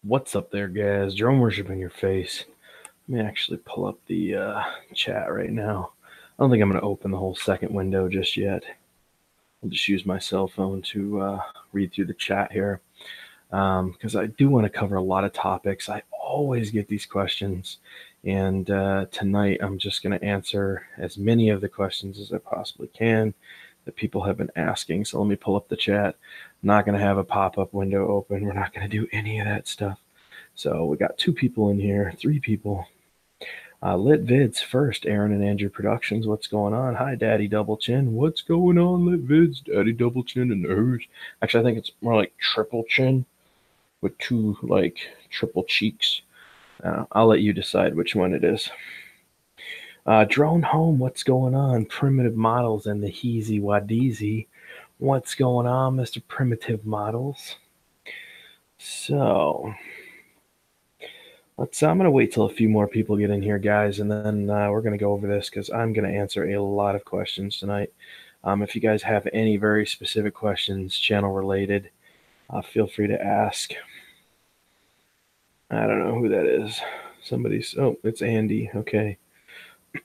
What's up there, guys? Drone worship in your face. Let me actually pull up the chat right now. I don't think I'm going to open the whole second window just yet. I'll just use my cell phone to read through the chat here because I do want to cover a lot of topics. I always get these questions, and tonight I'm just going to answer as many of the questions as I possibly can that people have been asking. So let me pull up the chat. I'm not going to have a pop-up window open. We're not going to do any of that stuff. So we got 2 people in here, 3 people. Lit Vids first, Aaron and Andrew Productions. What's going on? Hi, Daddy Double Chin. What's going on, Lit Vids? Daddy Double Chin and hers. Actually, I think it's more like triple chin with 2 like triple cheeks. I'll let you decide which one it is. Drone Home, what's going on? Primitive Models and the Heezy Wadeezy. What's going on, Mr. Primitive Models? So, I'm going to wait till a few more people get in here, guys, and then we're going to go over this because I'm going to answer a lot of questions tonight. If you guys have any very specific questions, channel related, feel free to ask. I don't know who that is. Oh, it's Andy. Okay.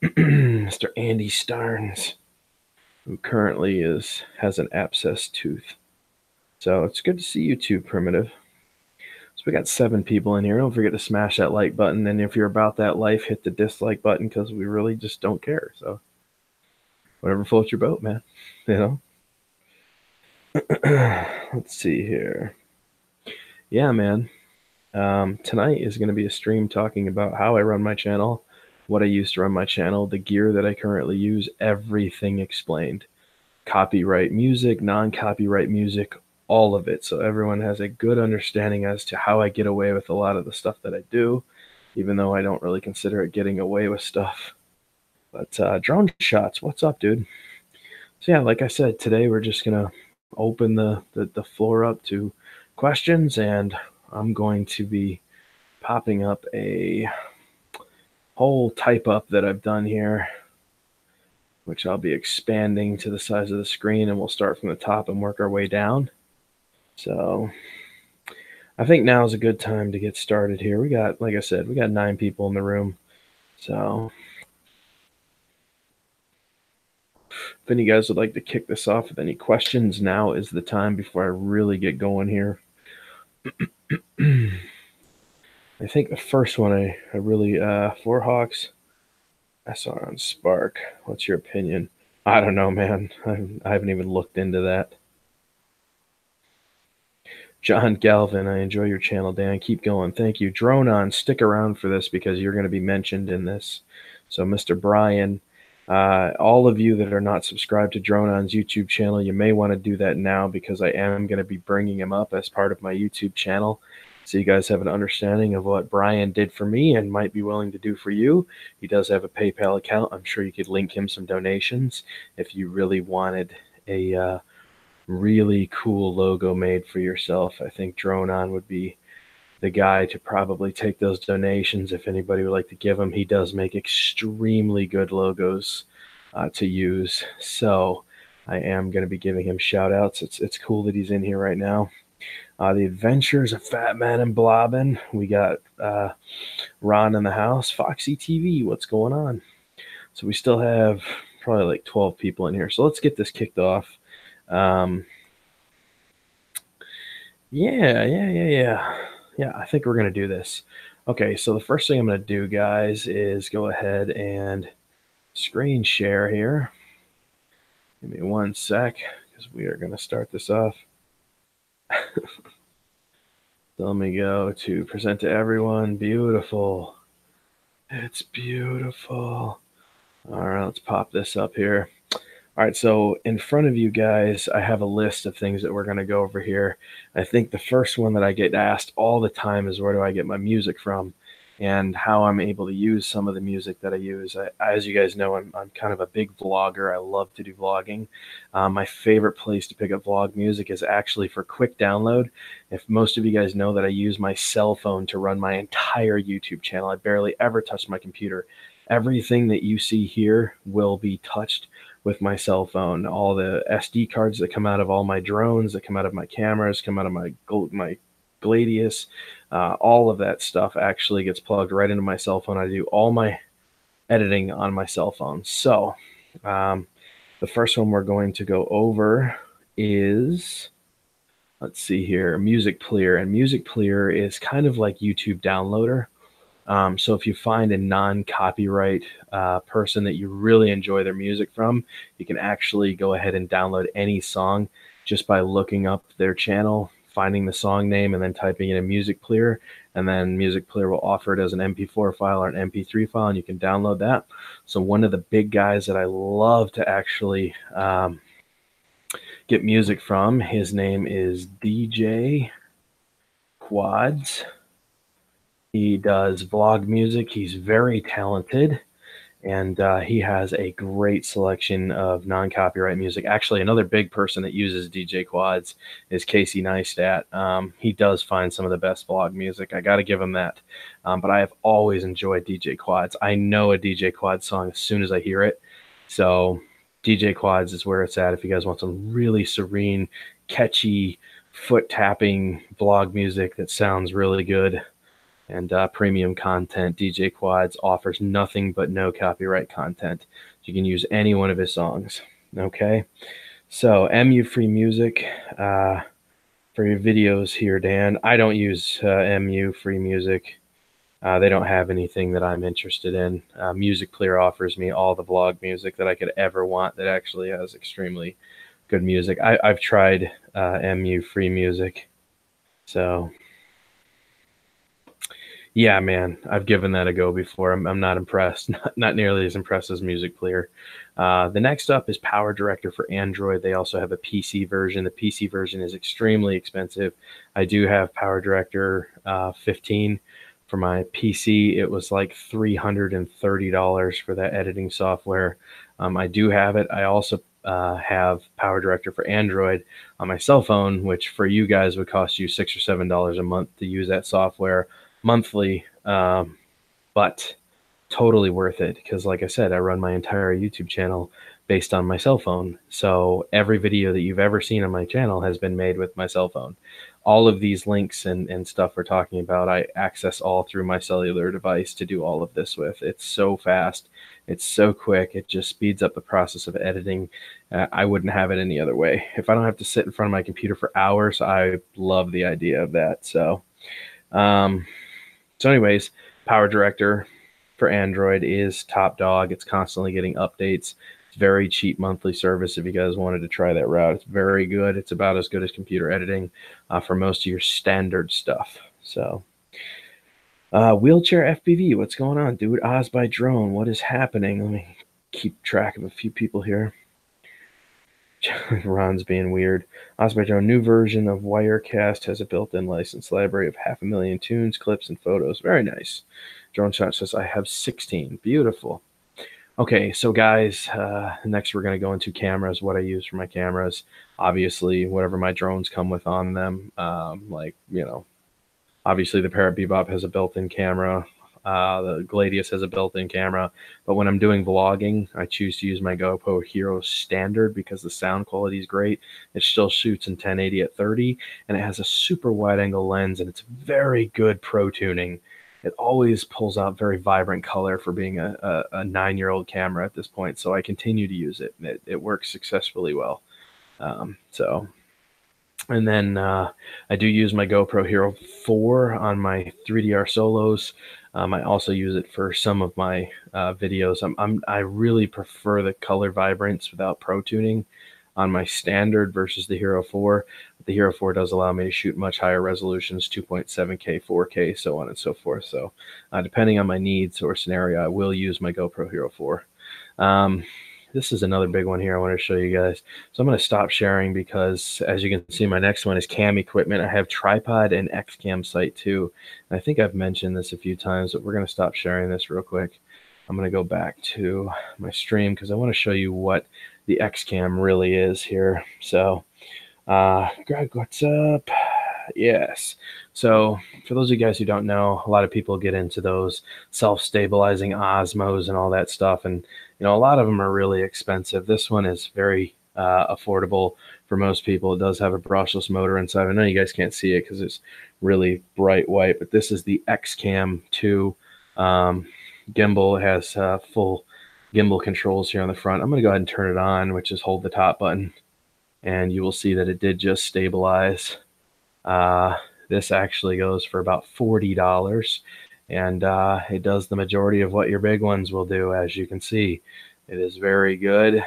Mr. Andy Starnes, who currently has an abscess tooth. So it's good to see you too, Primitive. So we got 7 people in here. Don't forget to smash that like button. And if you're about that life, hit the dislike button because we really just don't care. So whatever floats your boat, man. You know? Let's see here. Yeah, man. Tonight is going to be a stream talking about how I run my channel, what I use to run my channel, the gear that I currently use, everything explained. Copyright music, non-copyright music, all of it. So everyone has a good understanding as to how I get away with a lot of the stuff that I do, even though I don't really consider it getting away with stuff. But Drone Shots, what's up, dude? So yeah, like I said, today we're just going to open the floor up to questions, and I'm going to be popping up a whole type up that I've done here, which I'll be expanding to the size of the screen, and we'll start from the top and work our way down. So I think now is a good time to get started here. We got, like I said, we got 9 people in the room. So if any of you guys would like to kick this off with any questions, now is the time before I really get going here. I think the first one I really, Four Hawks, I saw on Spark. What's your opinion? I don't know, man. I haven't even looked into that. John Galvin, I enjoy your channel, Dan. Keep going. Thank you. Drone On, stick around for this because you're going to be mentioned in this. So, Mr. Brian, all of you that are not subscribed to Drone On's YouTube channel, you may want to do that now because I am going to be bringing him up as part of my YouTube channel. So you guys have an understanding of what Brian did for me and might be willing to do for you. He does have a PayPal account. I'm sure you could link him some donations if you really wanted a really cool logo made for yourself. I think Drone On would be the guy to probably take those donations if anybody would like to give him. He does make extremely good logos to use. So I am going to be giving him shout outs. It's cool that he's in here right now. The Adventures of Fat Man and Blobbin. We got Ron in the house. Foxy TV, what's going on? So we still have probably like 12 people in here. So let's get this kicked off. Yeah, I think we're going to do this. Okay, so the first thing I'm going to do, guys, is go ahead and screen share here. Give me 1 sec, because we are going to start this off. So let me go to present to everyone. Beautiful. It's beautiful. All right, let's pop this up here. All right, so in front of you guys, I have a list of things that we're going to go over here. I think the first one that I get asked all the time is where do I get my music from and how I'm able to use some of the music that I use. As you guys know, I'm kind of a big vlogger. I love to do vlogging. My favorite place to pick up vlog music is actually for quick download. If most of you guys know that I use my cell phone to run my entire YouTube channel, I barely ever touch my computer. Everything that you see here will be touched with my cell phone. All the SD cards that come out of all my drones, that come out of my cameras, come out of my Gladius, all of that stuff actually gets plugged right into my cell phone. I do all my editing on my cell phone. So the first one we're going to go over is, let's see here, MusicPleer. And MusicPleer is kind of like YouTube Downloader. So if you find a non-copyright person that you really enjoy their music from, you can actually go ahead and download any song just by looking up their channel, finding the song name, and then typing in a MusicPleer. And then MusicPleer will offer it as an MP4 file or an MP3 file, and you can download that. So one of the big guys that I love to actually get music from, his name is DJ Quads. He does vlog music. He's very talented, and he has a great selection of non-copyright music. Actually, another big person that uses DJ Quads is Casey Neistat. He does find some of the best vlog music. I got to give him that. But I have always enjoyed DJ Quads. I know a DJ Quads song as soon as I hear it. So DJ Quads is where it's at if you guys want some really serene, catchy, foot-tapping vlog music that sounds really good. And premium content. DJ Quads offers nothing but no copyright content. You can use any one of his songs. Okay, so MU Free Music for your videos here, Dan. I don't use MU Free Music. They don't have anything that I'm interested in. MusicPleer offers me all the vlog music that I could ever want that actually has extremely good music. I've tried MU Free Music, so yeah, man, I've given that a go before. I'm not impressed. Not nearly as impressed as MusicPleer. The next up is PowerDirector for Android. They also have a PC version. The PC version is extremely expensive. I do have PowerDirector 15 for my PC. It was like $330 for that editing software. I do have it. I also have PowerDirector for Android on my cell phone, which for you guys would cost you $6 or $7 a month to use that software monthly, but totally worth it because, like I said, I run my entire YouTube channel based on my cell phone. So every video that you've ever seen on my channel has been made with my cell phone. All of these links and stuff we're talking about, I access all through my cellular device to do all of this with. It's so fast. It's so quick. It just speeds up the process of editing. I wouldn't have it any other way. If I don't have to sit in front of my computer for hours, I love the idea of that. So anyways, PowerDirector for Android is top dog. It's constantly getting updates. It's very cheap monthly service if you guys wanted to try that route. It's very good. It's about as good as computer editing for most of your standard stuff. So Wheelchair FPV, what's going on, dude? Oz by Drone, what is happening? Let me keep track of a few people here. Ron's being weird. Oz by Drone, new version of Wirecast has a built-in license library of 500,000 tunes, clips, and photos. Very nice. Drone Shot says, I have 16. Beautiful. Okay, so guys, next we're going to go into cameras, what I use for my cameras. Obviously, whatever my drones come with on them, like, you know, obviously the Parrot Bebop has a built-in camera. The Gladius has a built-in camera, but when I'm doing vlogging, I choose to use my GoPro Hero Standard because the sound quality is great. It still shoots in 1080 at 30, and it has a super wide-angle lens, and it's very good pro tuning. It always pulls out very vibrant color for being a 9-year-old camera at this point, so I continue to use it. It works successfully well. And then I do use my GoPro Hero 4 on my 3DR solos. I also use it for some of my videos. I really prefer the color vibrance without pro tuning on my standard versus the Hero 4. But the Hero 4 does allow me to shoot much higher resolutions, 2.7K, 4K, so on and so forth. So depending on my needs or scenario, I will use my GoPro Hero 4. This is another big one here I want to show you guys. So I'm going to stop sharing because, as you can see, my next one is cam equipment. I have tripod and XCam sight too. And I think I've mentioned this a few times, but we're going to stop sharing this real quick. I'm going to go back to my stream because I want to show you what the XCam really is here. So, Greg, what's up? Yes. So for those of you guys who don't know, a lot of people get into those self-stabilizing Osmos and all that stuff. And, you know, a lot of them are really expensive. This one is very affordable for most people. It does have a brushless motor inside. I know you guys can't see it because it's really bright white, but this is the XCam 2 gimbal. It has full gimbal controls here on the front. I'm going to go ahead and turn it on, which is hold the top button, and you will see that it did just stabilize. This actually goes for about $40, and it does the majority of what your big ones will do. As you can see, it is very good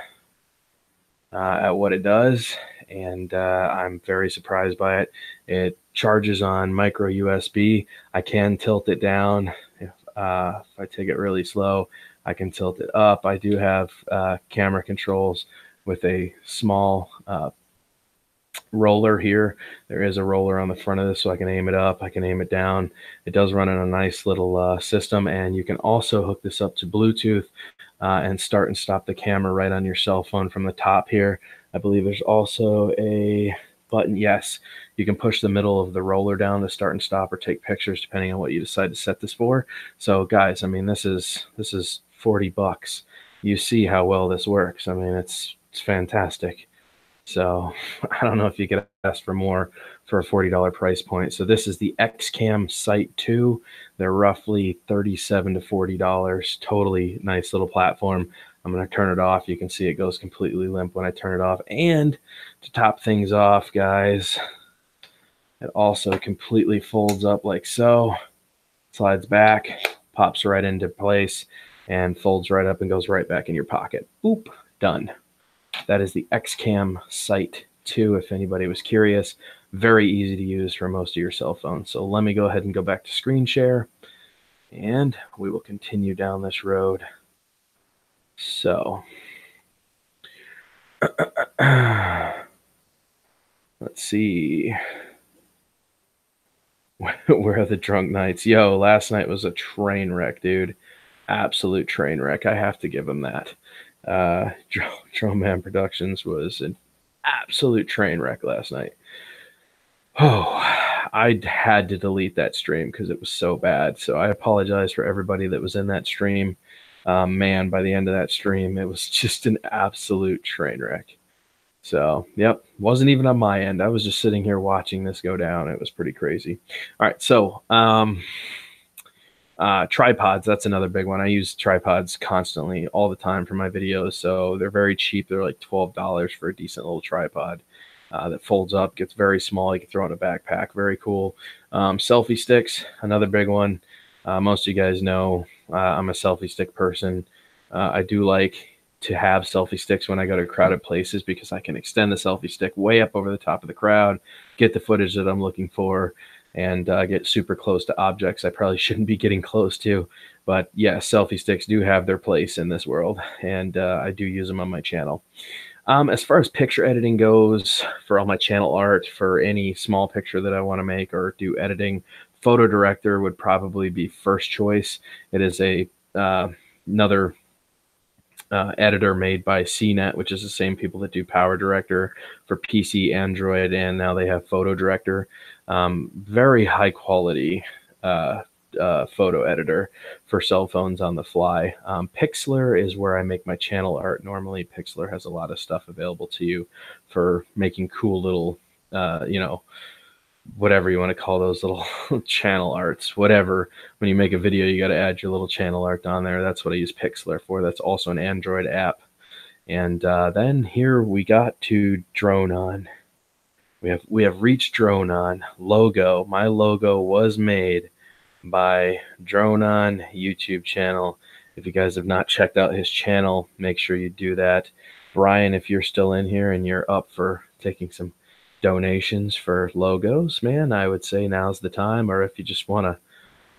at what it does, and I'm very surprised by it. It charges on micro USB. I can tilt it down. If I take it really slow, I can tilt it up. I do have camera controls with a small roller here. There is a roller on the front of this, so I can aim it up, I can aim it down. It does run in a nice little system, and you can also hook this up to Bluetooth and start and stop the camera right on your cell phone from the top here. I believe there's also a button. Yes, you can push the middle of the roller down to start and stop or take pictures depending on what you decide to set this for. So guys, I mean, this is $40. You see how well this works. I mean, it's fantastic. So I don't know if you could ask for more for a $40 price point. So this is the XCam Sight 2. They're roughly $37 to $40. Totally nice little platform. I'm going to turn it off. You can see it goes completely limp when I turn it off. And to top things off, guys, it also completely folds up like so, slides back, pops right into place, and folds right up and goes right back in your pocket. Boop, done. That is the XCam Sight 2, if anybody was curious. Very easy to use for most of your cell phones. So let me go ahead and go back to screen share, and we will continue down this road. So let's see. Where are the drunk nights? Yo, last night was a train wreck, dude. Absolute train wreck. I have to give him that. Drone Man Productions was an absolute train wreck last night. Oh, I had to delete that stream because it was so bad. So I apologize for everybody that was in that stream. Man, by the end of that stream, it was just an absolute train wreck. So, yep, wasn't even on my end. I was just sitting here watching this go down. It was pretty crazy. All right, so tripods, that's another big one. I use tripods constantly all the time for my videos, so they're very cheap. They're like $12 for a decent little tripod that folds up, gets very small. You can throw it in a backpack. Very cool. Selfie sticks, another big one. Most of you guys know I'm a selfie stick person. I do like to have selfie sticks when I go to crowded places because I can extend the selfie stick way up over the top of the crowd, get the footage that I'm looking for, and get super close to objects I probably shouldn't be getting close to. But yeah, selfie sticks do have their place in this world, and I do use them on my channel. As far as picture editing goes, for all my channel art, for any small picture that I want to make or do editing, Photo Director would probably be first choice. It is a another editor made by CNET, which is the same people that do Power Director for PC, Android, and now they have Photo Director. Very high quality photo editor for cell phones on the fly. Pixlr is where I make my channel art. Normally, Pixlr has a lot of stuff available to you for making cool little, you know, whatever you want to call those little channel arts, whatever. When you make a video, you got to add your little channel art on there. That's what I use Pixlr for. That's also an Android app. And then here we got to Droneon. We have reached Droneon. Logo. My logo was made by Droneon YouTube channel. If you guys have not checked out his channel, make sure you do that. Brian, if you're still in here and you're up for taking some donations for logos, man, I would say now's the time. Or if you just want to,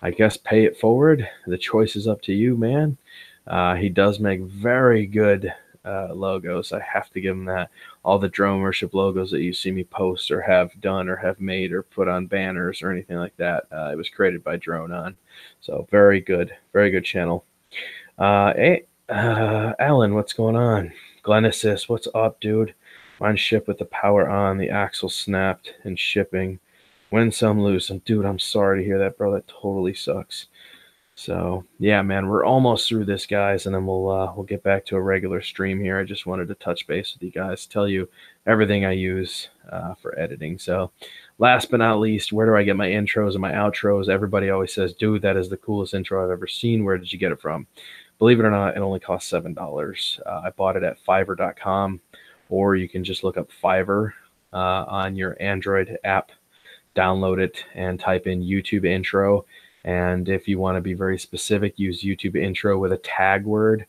I guess, pay it forward, the choice is up to you, man. He does make very good logos. I have to give him that. All the Drone Worship logos that you see me post or have done or have made or put on banners or anything like that, it was created by Droneon. So very good channel. Hey, Alan, what's going on? Glenesis, what's up, dude? Mine shipped with the power on, the axle snapped, and shipping. Win some, lose some. Dude, I'm sorry to hear that, bro. That totally sucks. So yeah, man, we're almost through this, guys, and then we'll get back to a regular stream here. I just wanted to touch base with you guys, tell you everything I use for editing. So last but not least, where do I get my intros and my outros? Everybody always says, dude, that is the coolest intro I've ever seen. Where did you get it from? Believe it or not, it only costs $7. I bought it at Fiverr.com, or you can just look up Fiverr on your Android app, download it, and type in YouTube intro. And if you want to be very specific, use YouTube intro with a tag word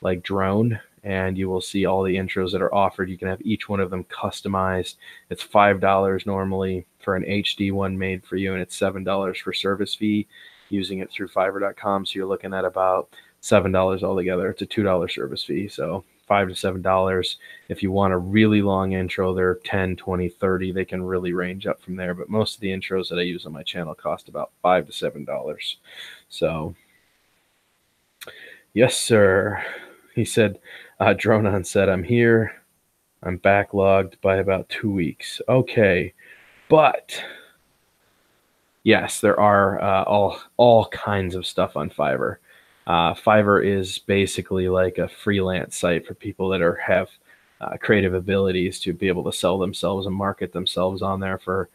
like drone, and you will see all the intros that are offered. You can have each one of them customized. It's $5 normally for an HD one made for you, and it's $7 for service fee using it through Fiverr.com. So you're looking at about $7 altogether. It's a $2 service fee. So $5 to $7. If you want a really long intro, they're 10, 20, 30. They can really range up from there. But most of the intros that I use on my channel cost about $5 to $7. So, yes, sir. He said, Dronon said, I'm here. I'm backlogged by about 2 weeks. Okay. But yes, there are all kinds of stuff on Fiverr. Fiverr is basically like a freelance site for people that have creative abilities to be able to sell themselves and market themselves on there. For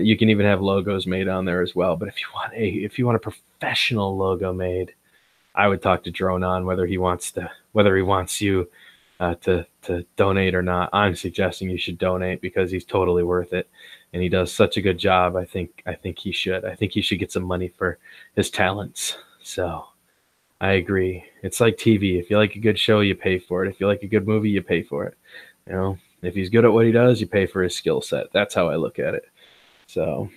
you can even have logos made on there as well. But if you want a professional logo made, I would talk to Dronon whether he wants you to donate or not. I'm suggesting you should donate because he's totally worth it, and he does such a good job. I think he should. I think he should get some money for his talents. So. I agree. It's like TV. If you like a good show, you pay for it. If you like a good movie, you pay for it. You know, if he's good at what he does, you pay for his skill set. That's how I look at it. So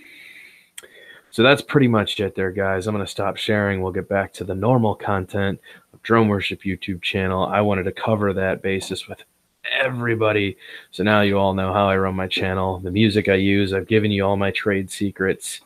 that's pretty much it there, guys. I'm going to stop sharing. We'll get back to the normal content of Drone Worship YouTube channel. I wanted to cover that basis with everybody. So now you all know how I run my channel, the music I use. I've given you all my trade secrets.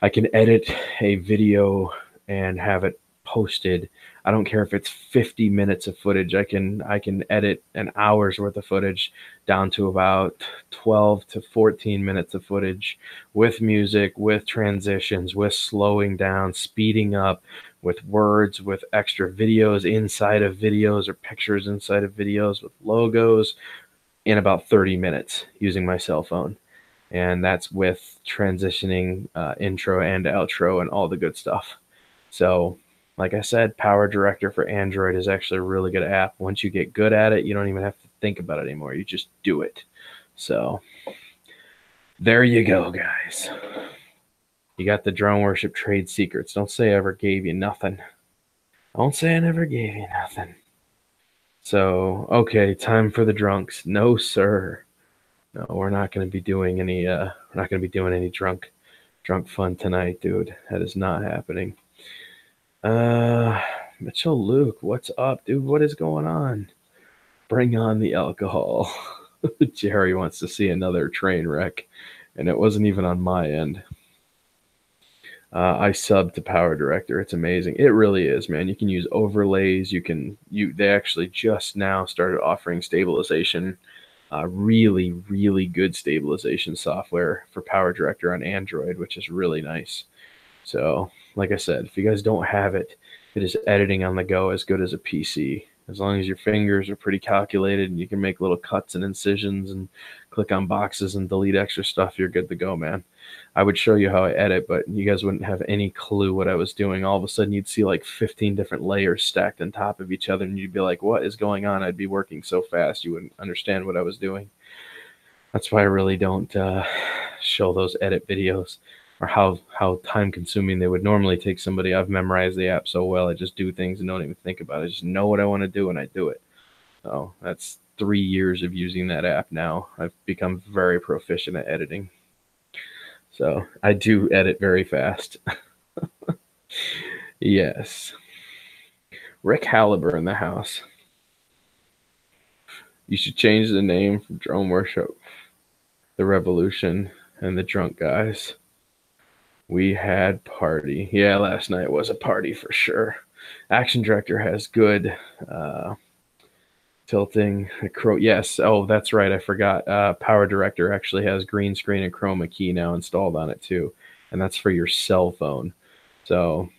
I can edit a video and have it posted. I don't care if it's 50 minutes of footage. I can edit an hour's worth of footage down to about 12 to 14 minutes of footage with music, with transitions, with slowing down, speeding up, with words, with extra videos inside of videos or pictures inside of videos, with logos, in about 30 minutes using my cell phone. And that's with transitioning, intro and outro and all the good stuff. So like I said, Power Director for Android is actually a really good app. Once you get good at it, you don't even have to think about it anymore. You just do it. So there you go, guys. You got the Drone Worship trade secrets. Don't say I ever gave you nothing. Don't say I never gave you nothing. So, okay, time for the drunks. No, sir. No, we're not going to be doing any drunk fun tonight, dude. That is not happening. Mitchell Luke, what's up, dude? What is going on? Bring on the alcohol. Jerry wants to see another train wreck, and it wasn't even on my end. I subbed to Power Director. It's amazing. It really is, man. You can use overlays. They actually just now started offering stabilization, really, really good stabilization software for Power Director on Android, which is really nice. So, like I said, if you guys don't have it, it is editing on the go as good as a PC. As long as your fingers are pretty calculated and you can make little cuts and incisions and click on boxes and delete extra stuff, you're good to go, man. I would show you how I edit, but you guys wouldn't have any clue what I was doing. All of a sudden, you'd see like 15 different layers stacked on top of each other, and you'd be like, what is going on? I'd be working so fast, you wouldn't understand what I was doing. That's why I really don't show those edit videos, or how time consuming they would normally take somebody. I've memorized the app so well, I just do things and don't even think about it. I just know what I want to do and I do it. So that's 3 years of using that app now. I've become very proficient at editing. So I do edit very fast. Yes. Rick Halliburton in the house. You should change the name from Drone Worship, The Revolution, and The Drunk Guys. We had party. Yeah, last night was a party for sure. Action Director has good tilting. Yes. Oh, that's right. I forgot. Power Director actually has green screen and chroma key now installed on it too. And that's for your cell phone. So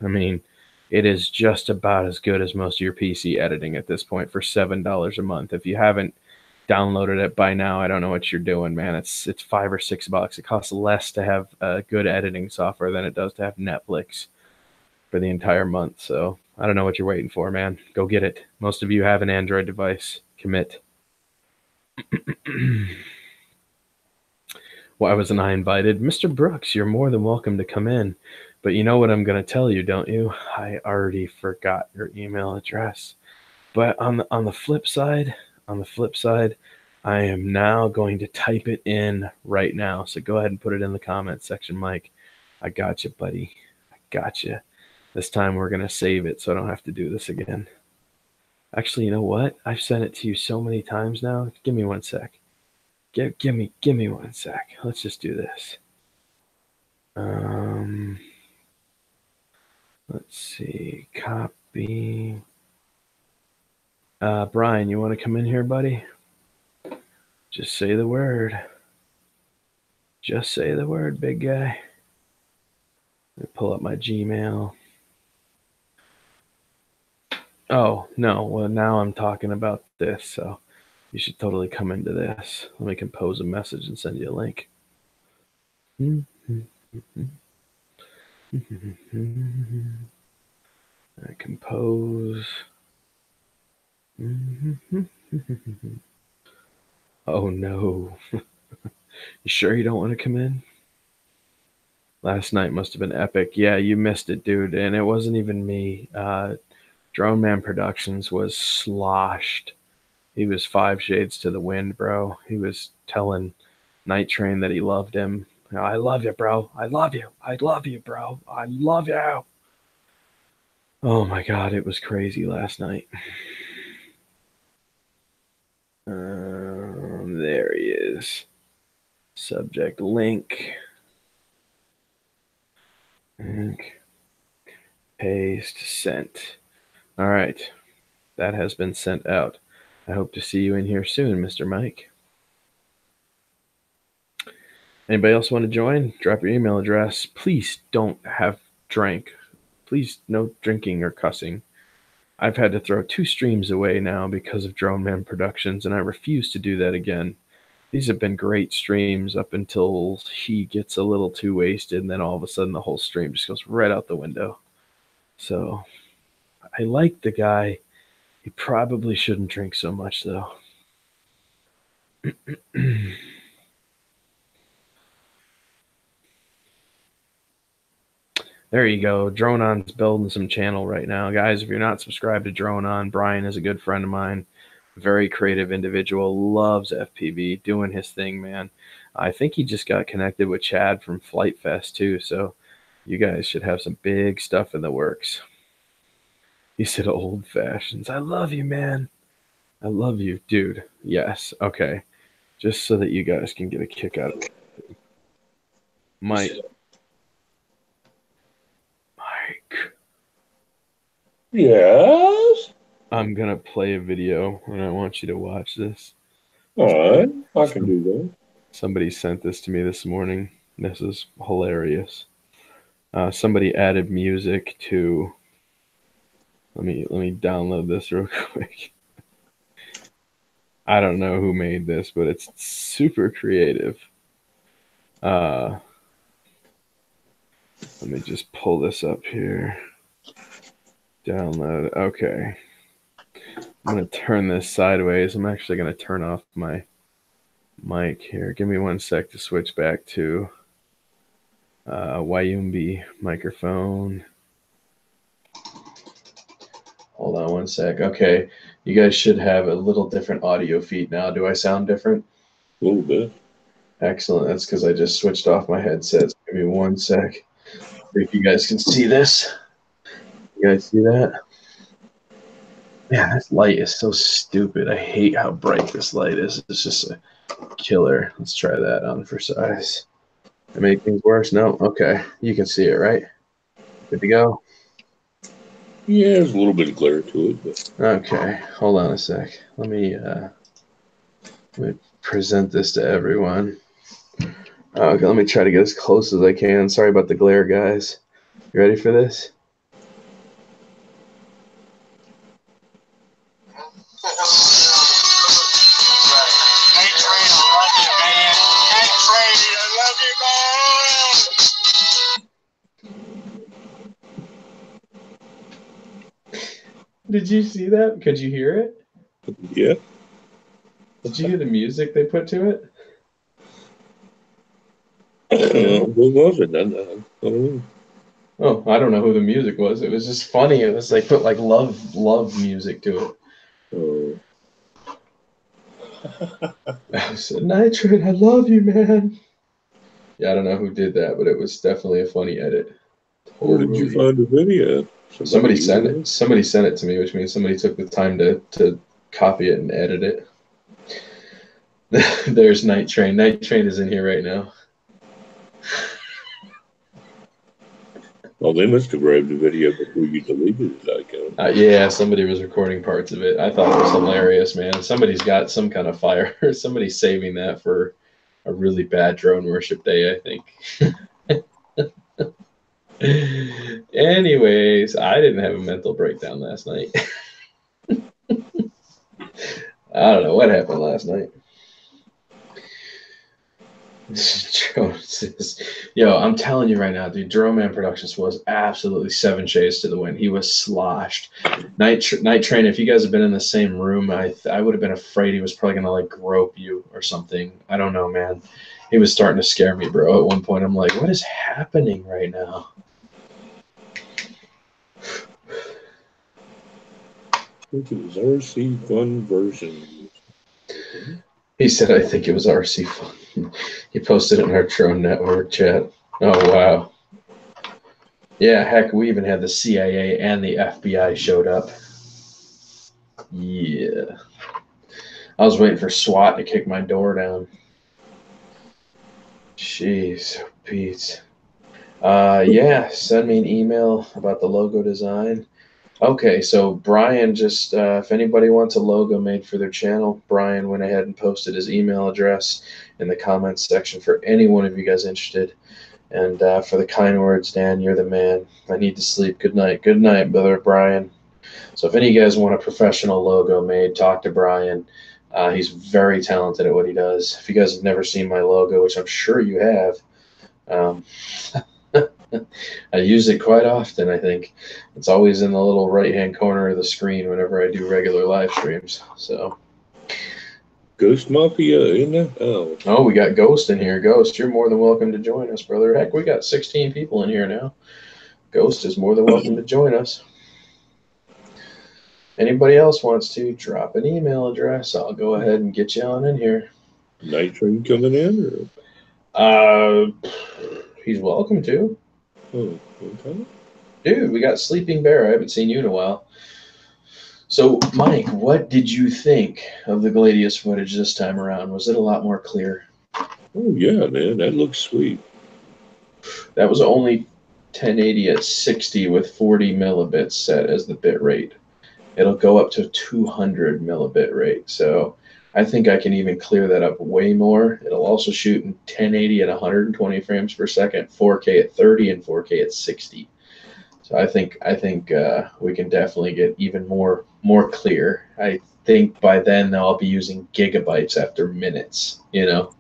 I mean, it is just about as good as most of your PC editing at this point for $7 a month. If you haven't downloaded it by now, I don't know what you're doing, man. It's $5 or $6. It costs less to have good editing software than it does to have Netflix for the entire month. So I don't know what you're waiting for, man. Go get it. Most of you have an Android device. Commit. Why wasn't I invited? Mr. Brooks, you're more than welcome to come in. But you know what I'm going to tell you, don't you? I already forgot your email address. But on the flip side, I am now going to type it in right now. So go ahead and put it in the comments section, Mike. I got you, buddy. I got you. This time we're going to save it so I don't have to do this again. Actually, you know what? I've sent it to you so many times now. Give me one sec. Give me one sec. Let's just do this. Let's see. Copy. Brian, you want to come in here, buddy? Just say the word. Just say the word, big guy. Let me pull up my Gmail. Oh, no. Well, now I'm talking about this, so you should totally come into this. Let me compose a message and send you a link. I compose. Oh, no. You sure you don't want to come in? Last night must have been epic. Yeah, you missed it, dude. And it wasn't even me. Drone Man Productions was sloshed. He was 5 shades to the wind, bro. He was telling Night Train that he loved him. I love you, bro. I love you. I love you, bro. I love you. Oh my God, it was crazy last night. There he is. Subject link. Link. Paste. Sent. All right. That has been sent out. I hope to see you in here soon, Mr. Mike. Anybody else want to join? Drop your email address. Please don't have drank. Please, no drinking or cussing. I've had to throw 2 streams away now because of Drone Man Productions, and I refuse to do that again. These have been great streams up until he gets a little too wasted, and then all of a sudden the whole stream just goes right out the window. So I like the guy. He probably shouldn't drink so much, though. There you go. Drone On's building some channel right now. Guys, if you're not subscribed to Drone On, Brian is a good friend of mine. Very creative individual. Loves FPV. Doing his thing, man. I think he just got connected with Chad from Flight Fest, too. So you guys should have some big stuff in the works. He said old fashions. I love you, man. I love you, dude. Yes. Okay. Just so that you guys can get a kick out of it. Mike. Yes? I'm going to play a video, and I want you to watch this. All right. I can do that. Somebody sent this to me this morning. This is hilarious. Somebody added music to... Let me download this real quick. I don't know who made this, but it's super creative. Let me just pull this up here. Download. Okay. I'm going to turn this sideways. I'm actually going to turn off my mic here. Give me one sec to switch back to Wayumbi microphone. Hold on one sec. Okay. You guys should have a little different audio feed now. Do I sound different? A little bit. Excellent. That's because I just switched off my headsets. Give me one sec. See if you guys can see this. You guys see that? Man, this light is so stupid. I hate how bright this light is. It's just a killer. Let's try that on for size. That make things worse? No? Okay. You can see it, right? Good to go? Yeah, there's a little bit of glare to it. But... Okay. Hold on a sec. Let me present this to everyone. Okay, let me try to get as close as I can. Sorry about the glare, guys. You ready for this? Did you see that? Could you hear it? Yeah. Did you hear the music they put to it? What was it? I don't know. Oh, I don't know who the music was. It was just funny. It was they put like love music to it. Oh, I said, Nitrate, I love you, man. Yeah, I don't know who did that, but it was definitely a funny edit. where did you find the video? Somebody sent it. Somebody sent it to me, which means somebody took the time to copy it and edit it. There's Night Train. Night Train is in here right now. Oh, they must have grabbed the video before you deleted it, I guess. Yeah, somebody was recording parts of it. I thought it was hilarious, man. Somebody's got some kind of fire. Somebody's saving that for a really bad drone worship day, I think. Anyways, I didn't have a mental breakdown last night. I don't know what happened last night. Yo, I'm telling you right now, dude, Drone Man Productions was absolutely 7 shades to the wind. He was sloshed. Night Train, if you guys have been in the same room, I would have been afraid he was probably going to like grope you or something. I don't know, man. He was starting to scare me, bro. At one point, I'm like, what is happening right now? I think it was RC Fun version. He said, I think it was RC Fun. He posted it in our Drone Network chat. Oh, wow. Yeah, heck, we even had the CIA and the FBI showed up. Yeah. I was waiting for SWAT to kick my door down. Jeez, Pete. Yeah, send me an email about the logo design. Okay, so Brian just, if anybody wants a logo made for their channel, Brian went ahead and posted his email address in the comments section for any one of you guys interested. And for the kind words, Dan, you're the man. I need to sleep. Good night. Good night, brother Brian. So if any of you guys want a professional logo made, talk to Brian. He's very talented at what he does. If you guys have never seen my logo, which I'm sure you have, I use it quite often, I think. It's always in the little right-hand corner of the screen whenever I do regular live streams. So, Ghost Mafia in the house. oh, we got Ghost in here. Ghost, you're more than welcome to join us, brother. Heck, we got 16 people in here now. Ghost is more than welcome to join us. Anybody else wants to drop an email address, I'll go ahead and get you on in here. Night Train coming in? Or? He's welcome to. Oh, okay. Dude, we got Sleeping Bear. I haven't seen you in a while. So, Mike, what did you think of the Gladius footage this time around? Was it a lot more clear? Oh, yeah, man. That looks sweet. That was only 1080 at 60 with 40 millibits set as the bit rate. It'll go up to 200 millibit rate. So I think I can even clear that up way more. It'll also shoot in 1080 at 120 frames per second, 4K at 30, and 4K at 60. So I think we can definitely get even more clear. I think by then I'll be using gigabytes after minutes. You know.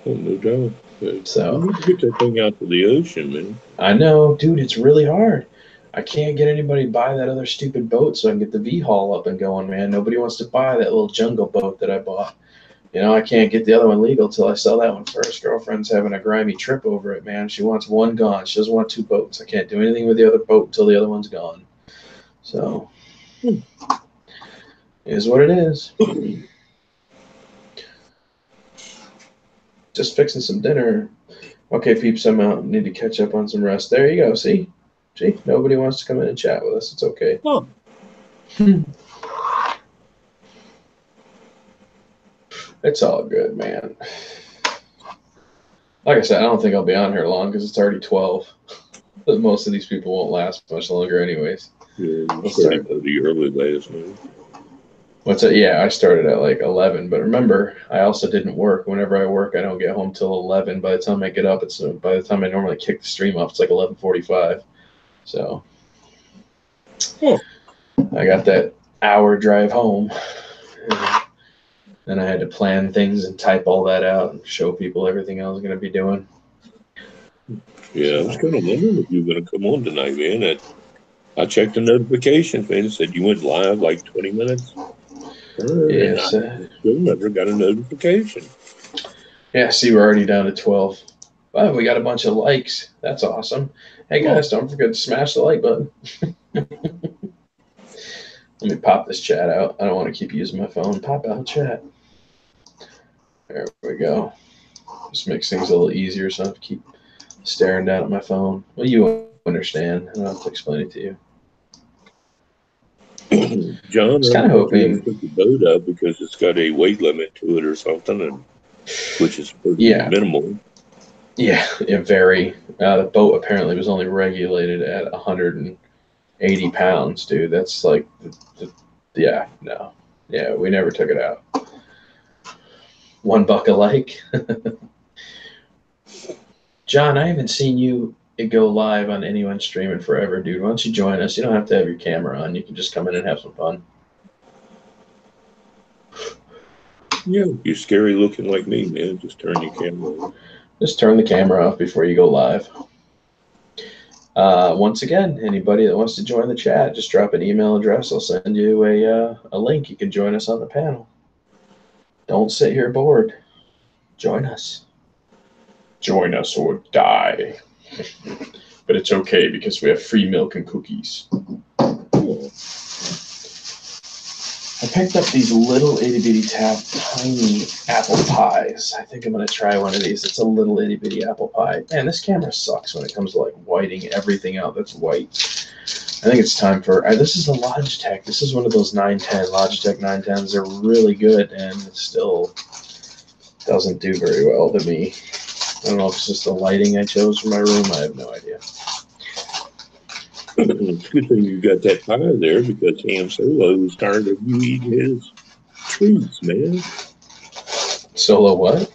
Oh, no doubt. But So you need to get that thing out to the ocean, man. I know, dude. It's really hard. I can't get anybody to buy that other stupid boat so I can get the V-Haul up and going, man. Nobody wants to buy that little jungle boat that I bought. You know, I can't get the other one legal till I sell that one first. Girlfriend's having a grimy trip over it, man. She wants one gone. She doesn't want 2 boats. I can't do anything with the other boat until the other one's gone. So, it is what it is. Just fixing some dinner. Okay, peeps, I'm out. Need to catch up on some rest. There you go. See, nobody wants to come in and chat with us. It's okay. Oh. It's all good, man. Like I said, I don't think I'll be on here long because it's already 12. But most of these people won't last much longer anyways. Yeah, you started pretty early last night. What's that? Yeah, I started at like 11. But remember, I also didn't work. Whenever I work, I don't get home till 11. By the time I get up, by the time I normally kick the stream off, it's like 11:45. So I got that hour drive home. Then I had to plan things and type all that out and show people everything I was going to be doing. Yeah, I was kind of wondering if you were going to come on tonight, man. I checked the notifications, man. It said you went live like 20 minutes. Yes. And I still never got a notification. Yeah, see, we're already down to 12. Wow, we got a bunch of likes. That's awesome. Hey, guys, don't forget to smash the like button. Let me pop this chat out. I don't want to keep using my phone. Pop out chat. There we go. Just makes things a little easier so I don't have to keep staring down at my phone. Well, you understand. I don't have to explain it to you. John, I was kind of hoping put the boat up because it's got a weight limit to it or something, and which is pretty minimal. Yeah, very. The boat apparently was only regulated at 180 pounds, dude. That's like, yeah, no. Yeah, we never took it out. $1 a like. John, I haven't seen you go live on anyone streaming forever, dude. Why don't you join us? You don't have to have your camera on. You can just come in and have some fun. Yeah, you're scary looking like me, man. Just turn your camera on. Just turn the camera off before you go live. Once again, anybody that wants to join the chat, just drop an email address. I'll send you a link. You can join us on the panel. Don't sit here bored. Join us. Join us or die. But it's okay because we have free milk and cookies. I picked up these little itty bitty tiny apple pies. I think I'm going to try one of these. It's a little itty bitty apple pie. Man, this camera sucks when it comes to like whiting everything out that's white. I think it's time for, this is a Logitech. This is one of those 910, Logitech 910s. They're really good, and it still doesn't do very well to me. I don't know if it's just the lighting I chose for my room. I have no idea. It's a good thing you got that pie there because Ham Solo is tired of you eating his treats, man. Solo what?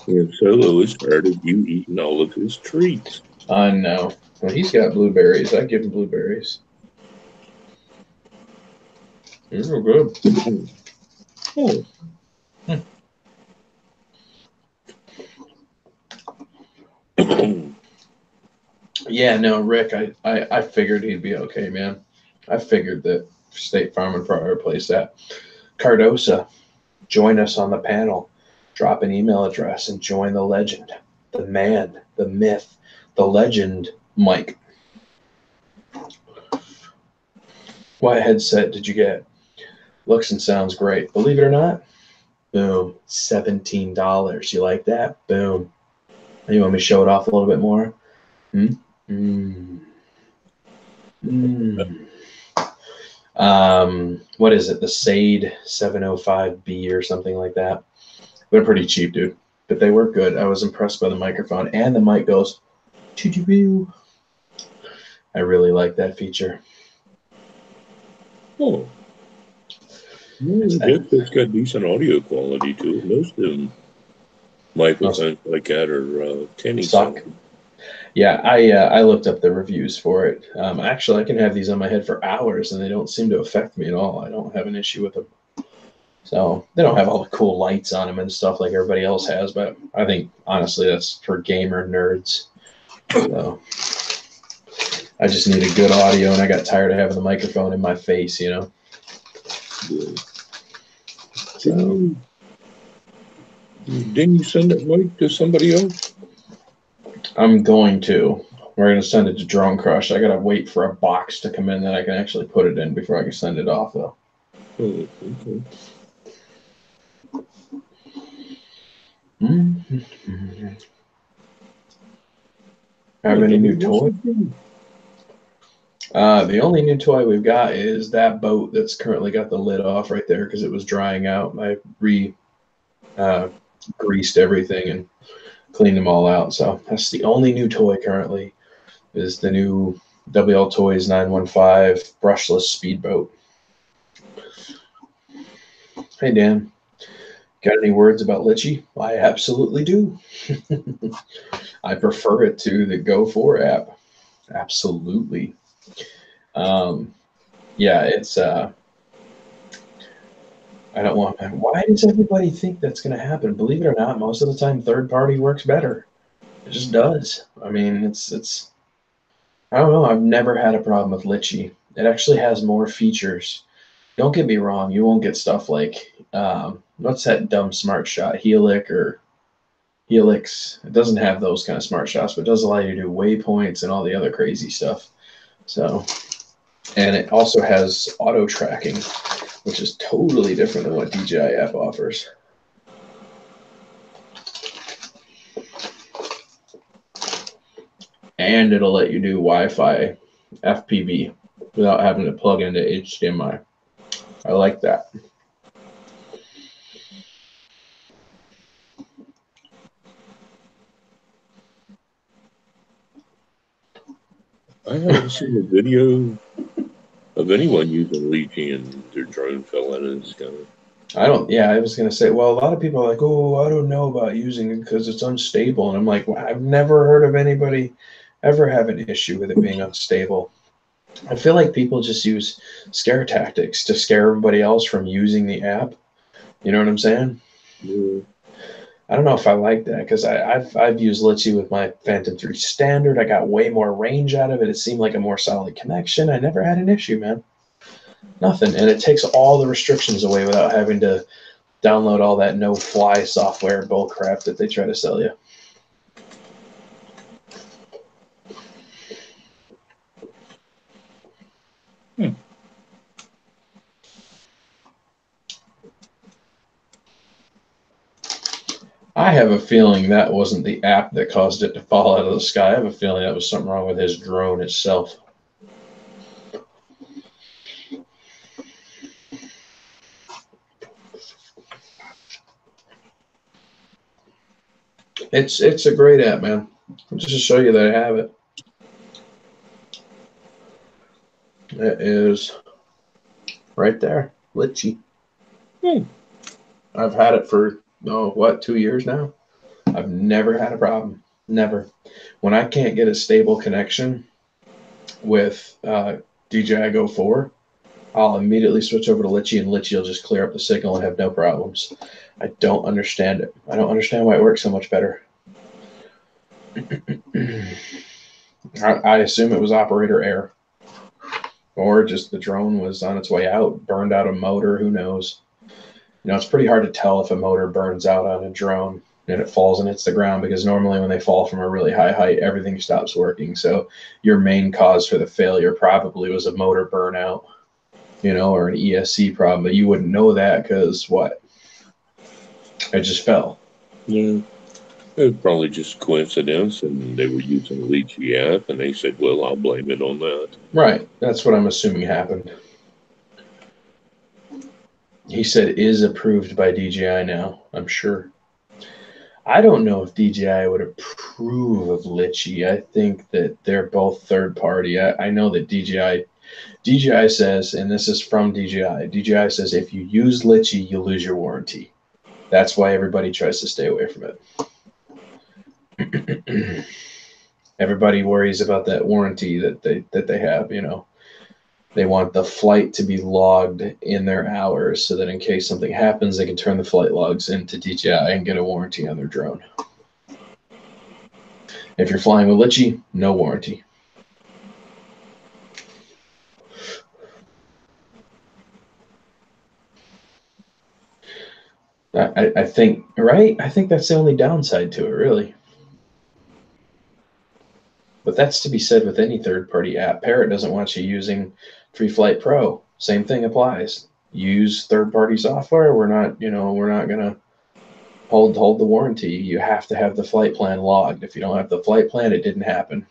Ham Solo is tired of you eating all of his treats. I know. Well, he's got blueberries. I give him blueberries. They're good. Oh. Yeah, no, Rick, I figured he'd be okay, man. I figured that State Farm would probably replace that. Cardosa, join us on the panel. Drop an email address and join the legend, the man, the myth, the legend, Mike. What headset did you get? Looks and sounds great. Believe it or not, boom, $17. You like that? Boom. You want me to show it off a little bit more? What is it? The Sade 705B or something like that. They're pretty cheap, dude, but they work good. I was impressed by the microphone, and the mic goes. I really like that feature. Oh, it's got decent audio quality too. Most of them microphones like that are tinny. Yeah, I looked up the reviews for it. Actually, I can have these on my head for hours, and they don't seem to affect me at all. I don't have an issue with them. So they don't have all the cool lights on them and stuff like everybody else has, but I think, honestly, that's for gamer nerds. So I just need a good audio, and I got tired of having the microphone in my face, you know? Yeah. So, didn't you send that mic to somebody else? I'm going to. We're going to send it to Drone Crush. I got to wait for a box to come in that I can actually put it in before I can send it off, though. Oh, okay. Have any new toys? The only new toy we've got is that boat that's currently got the lid off right there because it was drying out. I greased everything and cleaned them all out. So that's the only new toy currently is the new WL Toys 915 brushless speedboat. Hey, Dan. Got any words about Litchi? I absolutely do. I prefer it to the Go4 app. Absolutely. Yeah, it's I don't want. Why does everybody think that's going to happen? Believe it or not, most of the time, third party works better. It just does. I mean, it's I don't know. I've never had a problem with Litchi. It actually has more features. Don't get me wrong. You won't get stuff like what's that dumb smart shot, Helix. It doesn't have those kind of smart shots, but it does allow you to do waypoints and all the other crazy stuff. So, and it also has auto tracking, which is totally different than what DJI app offers. And it'll let you do Wi-Fi FPV without having to plug into HDMI. I like that. I haven't seen a video of anyone using Litchi and their drone fell in in the sky. I was going to say, well, a lot of people are like, oh, I don't know about using it because it's unstable. And I'm like, well, I've never heard of anybody ever have an issue with it being unstable. I feel like people just use scare tactics to scare everybody else from using the app. You know what I'm saying? Yeah. I don't know if I like that because I've used Litchi with my Phantom 3 Standard. I got way more range out of it. It seemed like a more solid connection. I never had an issue, man. Nothing. And it takes all the restrictions away without having to download all that no-fly software bull crap that they try to sell you. I have a feeling that wasn't the app that caused it to fall out of the sky. I have a feeling that was something wrong with his drone itself. It's a great app, man. Just to show you that I have it. It is right there, Litchi. I've had it for 2 years now. I've never had a problem. Never. When I can't get a stable connection with DJI Go 4, I'll immediately switch over to Litchi, and Litchi will just clear up the signal and have no problems. I don't understand it. I don't understand why it works so much better. I assume it was operator error. Or just the drone was on its way out, burned out a motor, who knows. You know, it's pretty hard to tell if a motor burns out on a drone and it falls and hits the ground, because normally when they fall from a really high height, everything stops working. So your main cause for the failure probably was a motor burnout, or an ESC problem, but you wouldn't know that because what? It just fell. Yeah. It was probably just coincidence, and they were using the Litchi app, and they said, well, I'll blame it on that. Right. That's what I'm assuming happened. He said is approved by DJI now, I'm sure. I don't know if DJI would approve of Litchi. I think that they're both third party. I know that DJI says, and this is from DJI says if you use Litchi, you lose your warranty. That's why everybody tries to stay away from it. Everybody worries about that warranty that they have, They want the flight to be logged in their hours so that in case something happens, they can turn the flight logs into DJI and get a warranty on their drone. If you're flying with Litchi, no warranty. I think, right? I think that's the only downside to it, really. But that's to be said with any third-party app. Parrot doesn't want you using FreeFlight Pro. Same thing applies. Use third-party software. We're not gonna hold the warranty. You have to have the flight plan logged. If you don't have the flight plan, it didn't happen.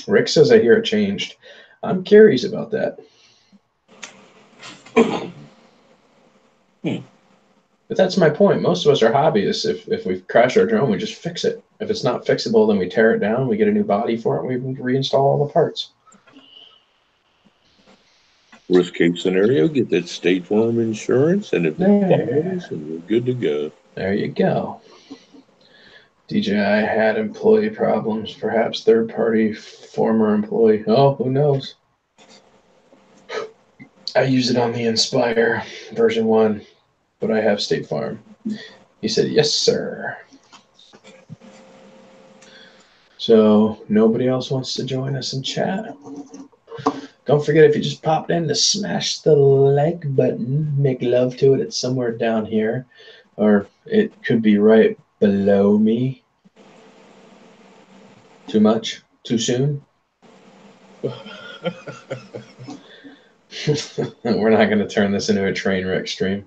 Rick says I hear it changed. I'm curious about that. But that's my point. Most of us are hobbyists. If we crash our drone, we just fix it. If it's not fixable, then we tear it down, we get a new body for it, and we reinstall all the parts. Worst case scenario, get that State Farm insurance, and if it falls, and we're good to go. There you go. DJI had employee problems, perhaps third-party former employee. Oh, who knows? I use it on the Inspire version 1, but I have State Farm. He said, yes, sir. So nobody else wants to join us in chat. Don't forget, if you just popped in, to smash the like button, make love to it. It's somewhere down here, or it could be right below me. Too much? Too soon? We're not going to turn this into a train wreck stream.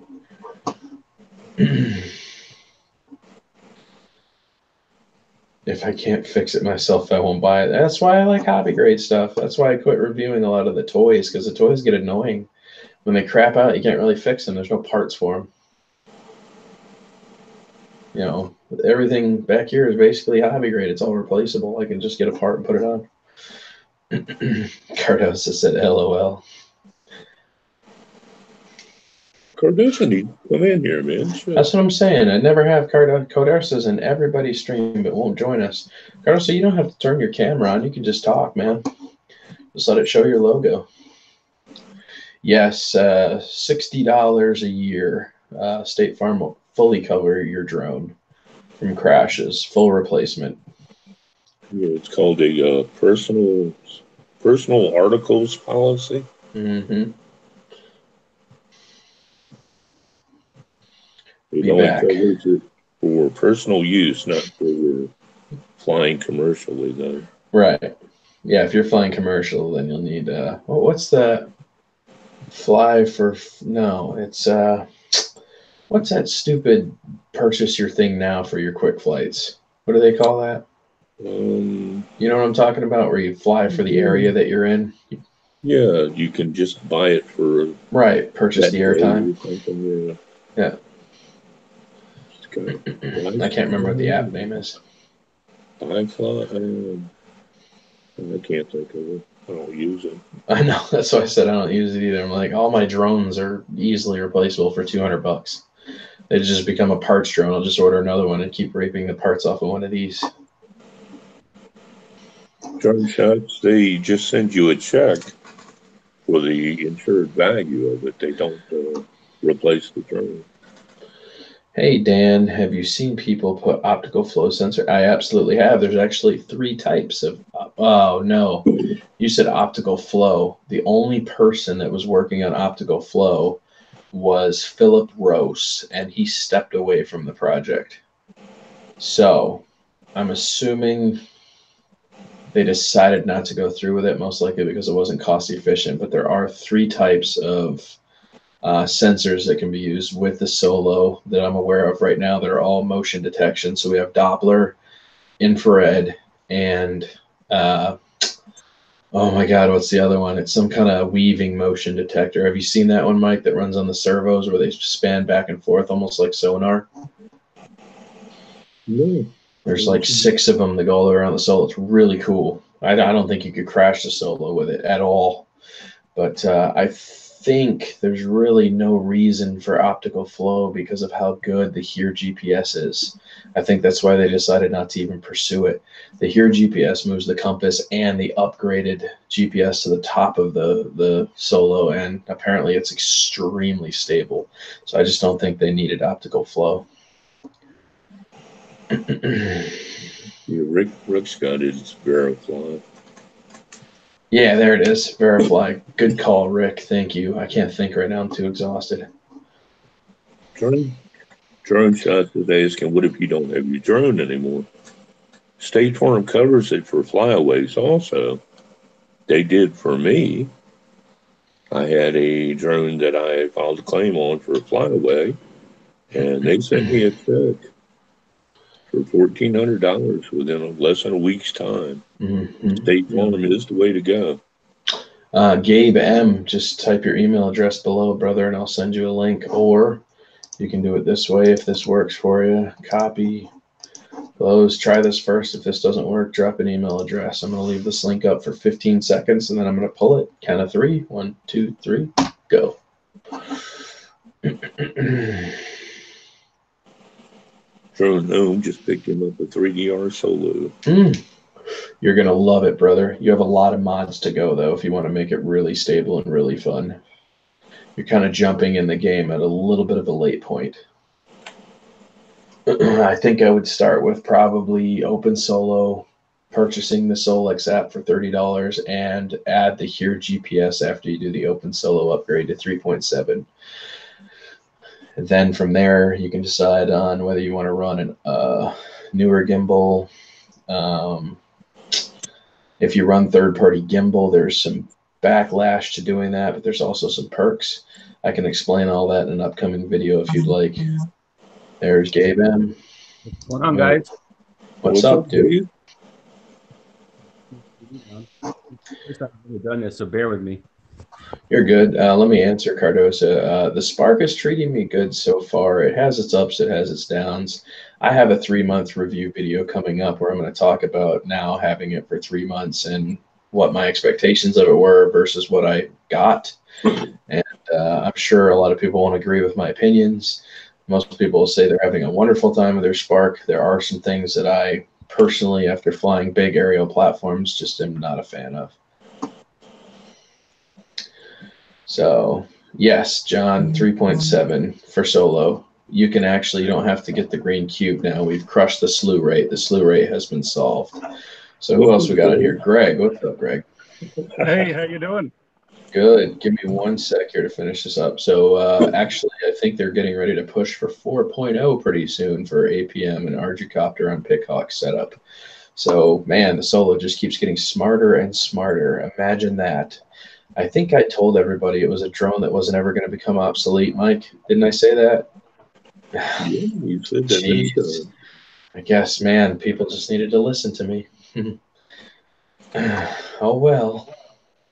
If I can't fix it myself, I won't buy it. That's why I like hobby grade stuff. That's why I quit reviewing a lot of the toys, because the toys get annoying. When they crap out, you can't really fix them. There's no parts for them. You know, everything back here is basically hobby grade. It's all replaceable. I can just get a part and put it on. Cardosa said LOL. Cardosa need to come in here, man. Shit. That's what I'm saying. I never have Cardosa's in everybody's stream, but won't join us. Cardosa, you don't have to turn your camera on. You can just talk, man. Just let it show your logo. Yes, $60 a year. State Farm will fully cover your drone from crashes, full replacement. Yeah, it's called a personal articles policy. Mm-hmm. It only covers it for personal use, not for flying commercially, though. Right. Yeah, if you're flying commercial, then you'll need what's that? Fly for no, it's what's that stupid purchase your thing now for your quick flights? What do they call that? You know what I'm talking about, where you fly for the area that you're in? Yeah, you can just buy it for purchase the airtime. Yeah. I can't remember what the app name is. I can't think of it. I don't use it. I know. That's why I said I don't use it either. I'm like, all my drones are easily replaceable for $200. They just become a parts drone. I'll just order another one and keep raping the parts off of one of these. Drone shots, they just send you a check for the insured value of it. They don't replace the drone. Hey, Dan, have you seen people put optical flow sensor? I absolutely have. There's actually 3 types of... Oh, no. You said optical flow. The only person that was working on optical flow was Philip Rose, and he stepped away from the project. So I'm assuming they decided not to go through with it, most likely because it wasn't cost efficient. But there are 3 types of sensors that can be used with the Solo that I'm aware of right now that are all motion detection. So we have Doppler, infrared, and oh my God, what's the other one? It's some kind of weaving motion detector. Have you seen that one, Mike, that runs on the servos where they span back and forth almost like sonar? No. There's like 6 of them that go all around the Solo. It's really cool. I don't think you could crash the Solo with it at all. But I think there's really no reason for optical flow because of how good the HERE GPS is. I think that's why they decided not to even pursue it. The HERE GPS moves the compass and the upgraded GPS to the top of the Solo, and apparently it's extremely stable. So I just don't think they needed optical flow. Yeah, Rick's got his Verifly. Yeah, there it is. Verifly. Good call, Rick. Thank you. I can't think right now. I'm too exhausted. Drone shots today is, what if you don't have your drone anymore? State Farm covers it for flyaways also. They did for me. I had a drone that I filed a claim on for a flyaway, and they sent me a check for $1,400 within less than a week's time. Mm-hmm. State Farm is the way to go. Gabe M, just type your email address below, brother, and I'll send you a link. Or you can do it this way if this works for you. Copy, close, try this first. If this doesn't work, drop an email address. I'm going to leave this link up for 15 seconds, and then I'm going to pull it. Count of 3. 1, 2, 3, go. Drone Home just picked him up a 3DR Solo. You're going to love it, brother. You have a lot of mods to go, though, if you want to make it really stable and really fun. You're kind of jumping in the game at a little bit of a late point. I think I would start with probably Open Solo, purchasing the Solex app for $30 and add the Here GPS after you do the Open Solo upgrade to 3.7. And then from there, you can decide on whether you want to run a newer gimbal. If you run third-party gimbal, there's some backlash to doing that, but there's also some perks. I can explain all that in an upcoming video if you'd like. There's Gabe M. What's going on, guys? What's up, dude? First time I've ever done this, so bear with me. You're good. Let me answer, Cardosa. The Spark is treating me good so far. It has its ups, it has its downs. I have a 3-month review video coming up where I'm going to talk about now having it for 3 months and what my expectations of it were versus what I got. And I'm sure a lot of people won't agree with my opinions. Most people will say they're having a wonderful time with their Spark. There are some things that I personally, after flying big aerial platforms, just am not a fan of. So, yes, John, 3.7 for solo. You can actually, you don't have to get the green cube now. We've crushed the slew rate. The slew rate has been solved. So who else we got in here? Greg. What's up, Greg? Hey, how you doing? Good. Give me 1 sec here to finish this up. So actually, I think they're getting ready to push for 4.0 pretty soon for APM and Arducopter on Pickhawk setup. So, man, the Solo just keeps getting smarter and smarter. Imagine that. I think I told everybody it was a drone that wasn't ever going to become obsolete, Mike. Didn't I say that? Yeah, you said that. Jeez. I guess, man, people just needed to listen to me. Oh, well.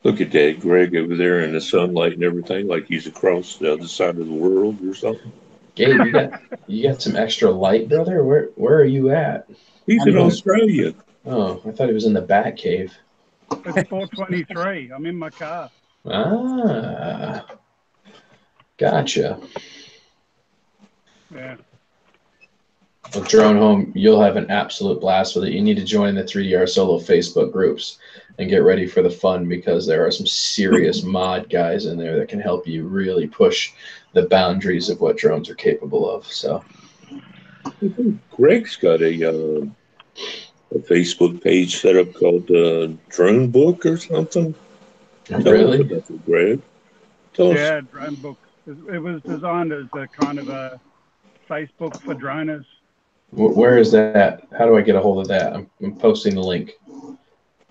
Look at that Greg over there in the sunlight and everything, like he's across the other side of the world or something. Gabe, you got some extra light, brother? Where are you at? He's in Australia. Oh, I thought he was in the Bat Cave. It's 4:23. I'm in my car. Ah, gotcha. Yeah. Well, Drone Home, you'll have an absolute blast with it. You need to join the 3DR Solo Facebook groups and get ready for the fun because there are some serious mod guys in there that can help you really push the boundaries of what drones are capable of. So, Greg's got a Facebook page set up called Drone Book or something. really? Tell us about it, Greg. Tell us. Yeah, Drone Book. It was designed as a kind of a Facebook for droners. Where is that? How do I get a hold of that? I'm posting the link.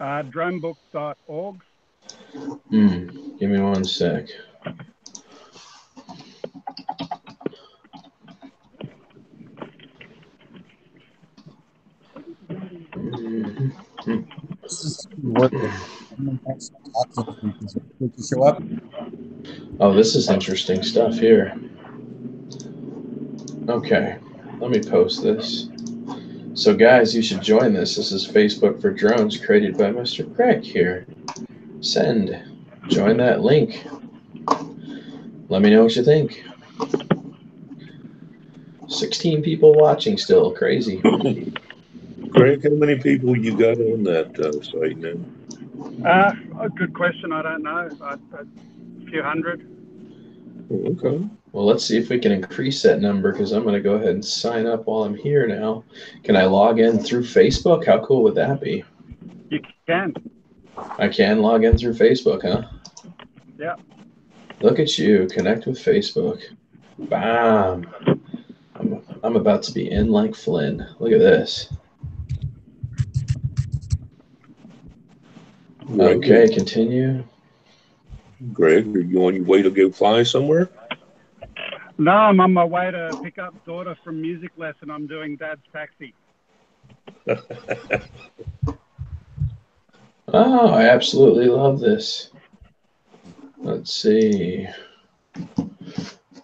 Dronebook.org. Give me 1 sec. Show up. Oh, this is interesting stuff here. Okay, let me post this. So guys, you should join this. This is Facebook for Drones created by Mr. Greg here. Send. Join that link. Let me know what you think. 16 people watching still. Crazy. Greg, how many people you got on that site now? A good question. I don't know. A few hundred. Okay. Well, let's see if we can increase that number because I'm going to go ahead and sign up while I'm here now. Can I log in through Facebook? How cool would that be? You can. I can log in through Facebook, huh? Yeah. Look at you. Connect with Facebook. Bam. I'm about to be in like Flynn. Look at this. Okay, continue. Greg, are you on your way to go fly somewhere? No, I'm on my way to pick up daughter from music lesson. I'm doing dad's taxi. Oh, I absolutely love this. Let's see.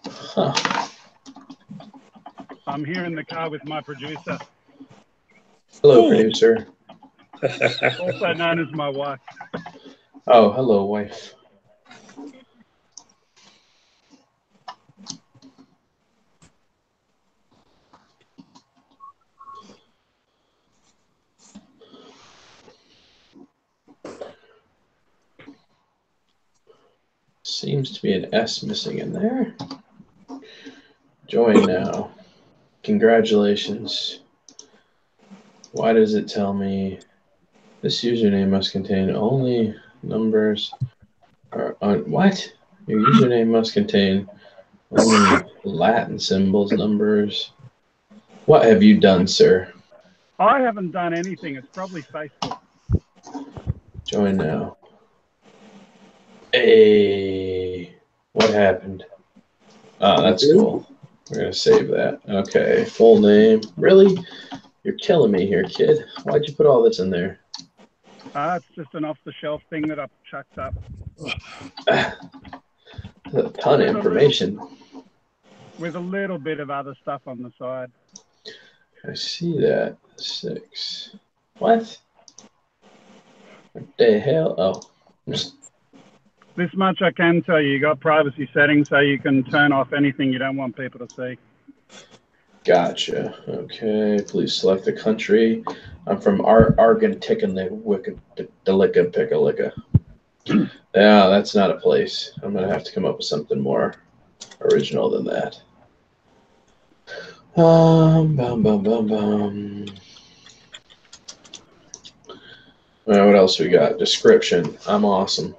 Huh. I'm here in the car with my producer, Hello, producer. also known as my wife. Oh, hello, wife. Seems to be an S missing in there. Join now. Congratulations. Why does it tell me This username must contain only numbers. What? Your username must contain only Latin symbols, numbers. What have you done, sir? I haven't done anything. It's probably Facebook. Join now. Hey, what happened? Oh, that's cool. We're going to save that. Okay, full name. Really? You're killing me here, kid. Why'd you put all this in there? It's just an off-the-shelf thing that I've chucked up. A ton of information. With a little bit of other stuff on the side. I see that. 6. What? What the hell? Oh. This much I can tell you. You got privacy settings so you can turn off anything you don't want people to see. Gotcha. Okay, please select the country. I'm from Argentica. Yeah, that's not a place. I'm going to have to come up with something more original than that. Bum. All right, what else we got? Description. I'm awesome.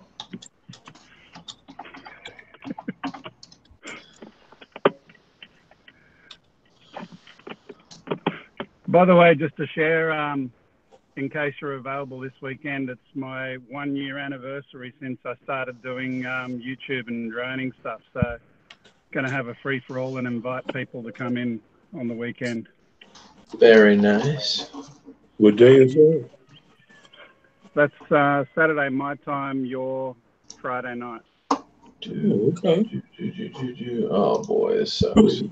By the way, just to share, in case you're available this weekend, it's my 1 year anniversary since I started doing YouTube and droning stuff. So going to have a free-for-all and invite people to come in on the weekend. Very nice. What day is that? That's Saturday my time, your Friday night. Okay. Oh boy, this sucks.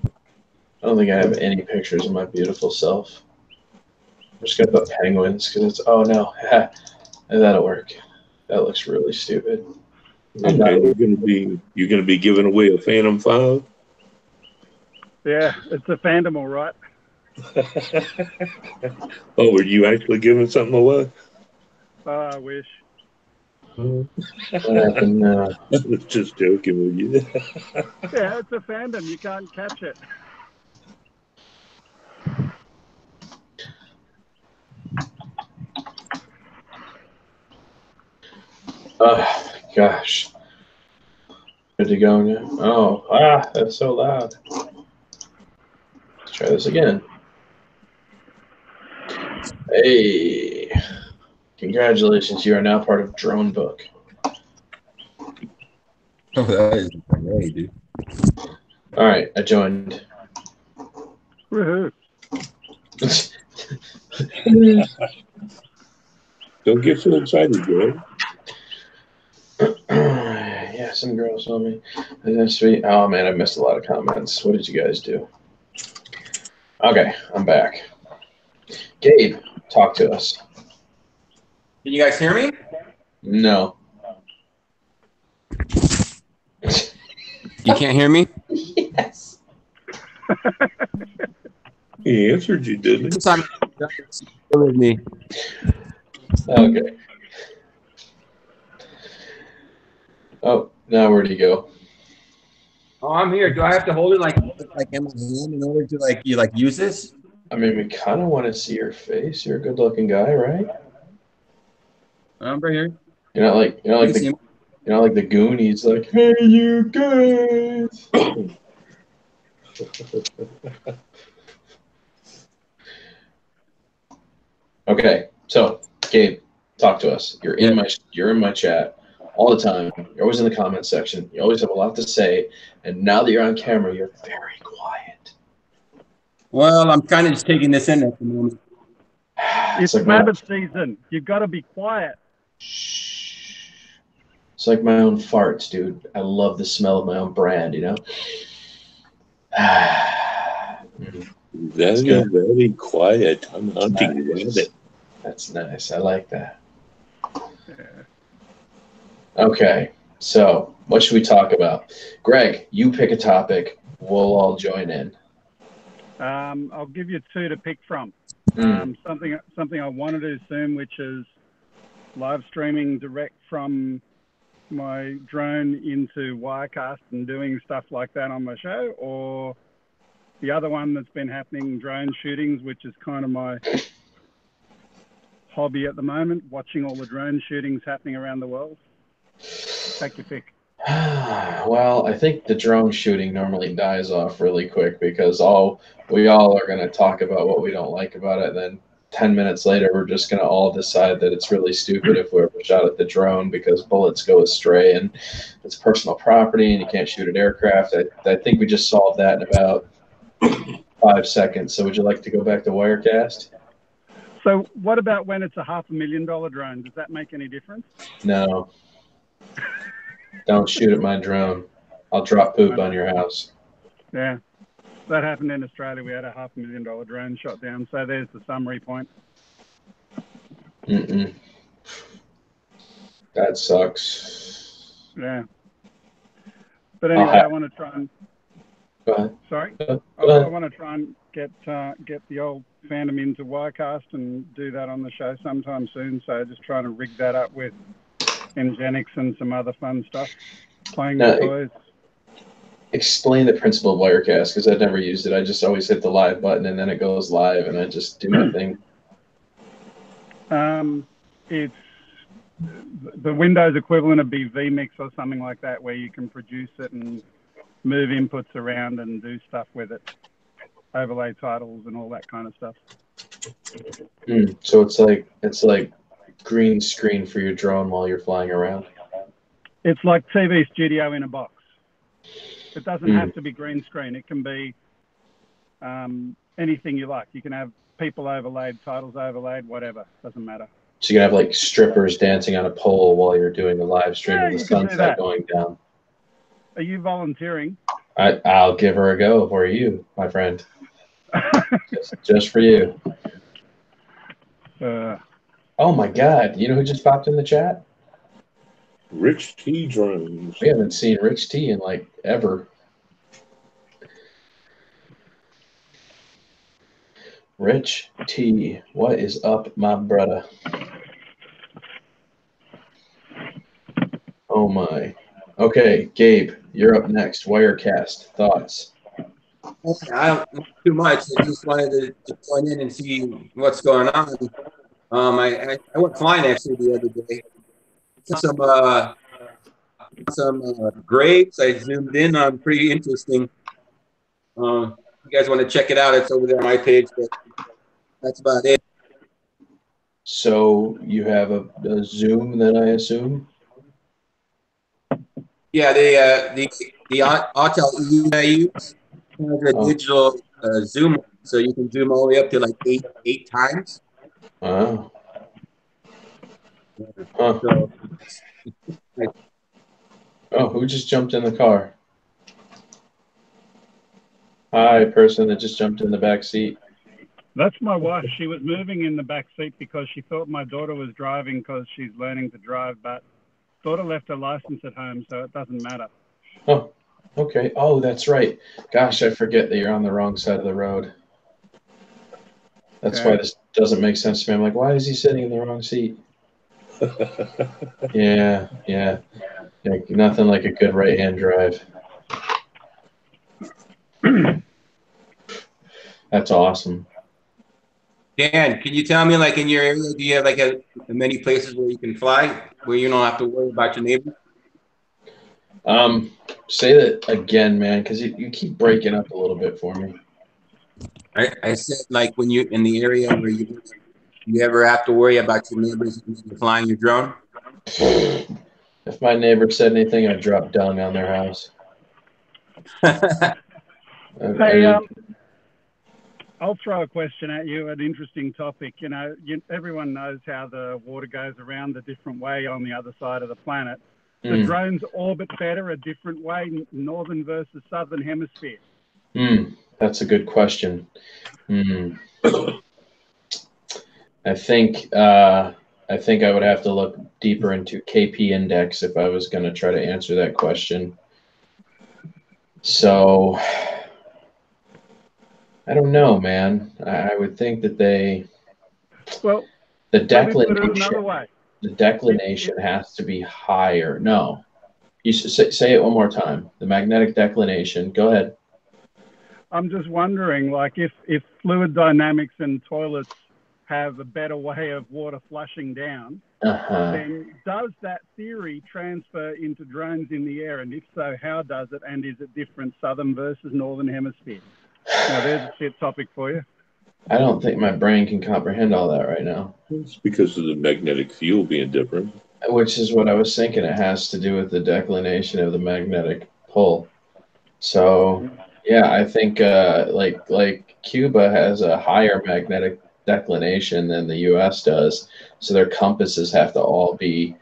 I don't think I have any pictures of my beautiful self. I'm just gonna put penguins because it's. Oh no, that'll work. That looks really stupid. And you're gonna be giving away a Phantom 5? Yeah, it's a Phantom, all right. Oh, were you actually giving something away? I wish. What happened? I was just joking with you. Yeah, it's a Phantom. You can't catch it. Oh gosh. Good to go now. Oh, that's so loud. Let's try this again. Hey, congratulations! You are now part of Drone Book. Oh, that is great, dude. All right, I joined. Woohoo. Don't get so excited, Greg. Yeah, some girls told me. That's sweet. Oh man, I missed a lot of comments. What did you guys do? Okay, I'm back. Gabe, talk to us. Can you guys hear me? No. You can't hear me? Yes. He answered you, didn't he? This time, with me. Okay. Oh, now where'd he go? Oh, I'm here. Do I have to hold it like in my hand in order to use this? I mean, we kind of want to see your face. You're a good-looking guy, right? I'm right here. You're not like the Goonies. Like, hey, you guys. Okay, so Gabe, talk to us. You're in my chat all the time. You're always in the comment section. You always have a lot to say. And now that you're on camera, you're very quiet. Well, I'm kind of just taking this in at the moment. It's like rabbit season. You've got to be quiet. Shh. It's like my own farts, dude. I love the smell of my own brand, you know? That is very quiet. I'm hunting rabbit. That's nice. I like that. Okay, so what should we talk about? Greg, you pick a topic. We'll all join in. I'll give you two to pick from. Something I want to do soon, which is live streaming direct from my drone into Wirecast and doing stuff like that on my show, or the other one that's been happening, drone shootings, which is kind of my hobby at the moment, watching all the drone shootings happening around the world? Take your pick. Well, I think the drone shooting normally dies off really quick because we all are going to talk about what we don't like about it. And then 10 minutes later, we're just going to all decide that it's really stupid if we ever shot at the drone because bullets go astray and it's personal property and you can't shoot at aircraft. I think we just solved that in about 5 seconds. So would you like to go back to Wirecast? So what about when it's a $500,000 drone? Does that make any difference? No. Don't shoot at my drone. I'll drop poop on your house. Yeah, that happened in Australia. We had a $500,000 drone shot down. So there's the summary point. Mm-mm. That sucks. Yeah. But anyway, I want to try and... Go ahead. Sorry? Go I ahead. want to try and get the old fandom into Wirecast and do that on the show sometime soon. So just trying to rig that up with Nginx and some other fun stuff, playing with toys. Explain the principle of Wirecast because I've never used it. I just always hit the live button and then it goes live and I just do my thing. It's the Windows equivalent of vMix or something like that, where you can produce it and move inputs around and do stuff with it, overlay titles and all that kind of stuff. So it's like green screen for your drone while you're flying around. It's like TV Studio in a box. It doesn't have to be green screen. It can be anything you like. You can have people overlaid, titles overlaid, whatever. Doesn't matter. So you can have like strippers dancing on a pole while you're doing the live stream of the sunset going down. Are you volunteering? I'll give her a go for you, my friend. just for you. Oh my God! You know who just popped in the chat? Rich T Drones. We haven't seen Rich T in like ever. Rich T, what is up, my brother? Oh my. Okay, Gabe, you're up next. Wirecast, thoughts? I don't know too much. I just wanted to join in and see what's going on. I went flying actually the other day. Some graves. I zoomed in on, pretty interesting. You guys want to check it out? It's over there on my page, but that's about it. So you have a zoom, then I assume? Yeah, the Autel E I use has a digital zoom, so you can zoom all the way up to like eight times. Oh. Huh. So, oh, who just jumped in the car? Hi, person that just jumped in the back seat. That's my wife. She was moving in the back seat because she thought my daughter was driving because she's learning to drive, but daughter left her license at home, so it doesn't matter. Oh, okay. Oh, that's right. Gosh, I forget that you're on the wrong side of the road. That's why this doesn't make sense to me. I'm like, why is he sitting in the wrong seat? Yeah. Nothing like a good right-hand drive. That's awesome. Dan, can you tell me, like in your area, do you have like many places where you can fly, where you don't have to worry about your neighbors? Say that again, man, because you keep breaking up a little bit for me. I said, like when you're in the area where you ever have to worry about your neighbors flying your drone? If my neighbor said anything, I'd drop dung on their house. Hey, I'll throw a question at you, an interesting topic. You know, everyone knows how the water goes around a different way on the other side of the planet. The drones orbit better a different way, northern versus southern hemisphere? That's a good question. I think I would have to look deeper into KP index if I was going to try to answer that question. So I don't know, man. I would think that the declination has to be higher. No, you say it one more time. The magnetic declination. Go ahead. I'm just wondering, like, if fluid dynamics and toilets have a better way of water flushing down, then does that theory transfer into drones in the air? And if so, how does it? And is it different southern versus northern hemisphere? Now, there's a shit topic for you. I don't think my brain can comprehend all that right now. It's because of the magnetic field being different. Which is what I was thinking. It has to do with the declination of the magnetic pull. So, yeah, I think like Cuba has a higher magnetic declination than the U.S. does, so their compasses have to all be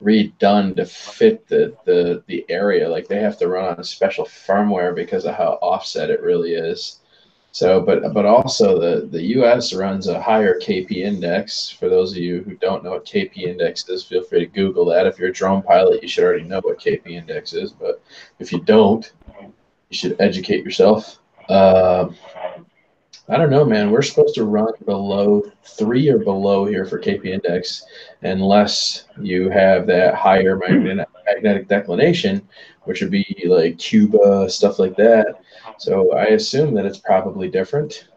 redone to fit the area. Like they have to run on a special firmware because of how offset it really is. So, but also the U.S. runs a higher KP index. For those of you who don't know what KP index is, feel free to Google that. If you're a drone pilot, you should already know what KP index is. But if you don't, you should educate yourself. I don't know, man. We're supposed to run below 3 or below here for KP index, unless you have that higher magnetic declination, which would be like Cuba, stuff like that. So I assume that it's probably different.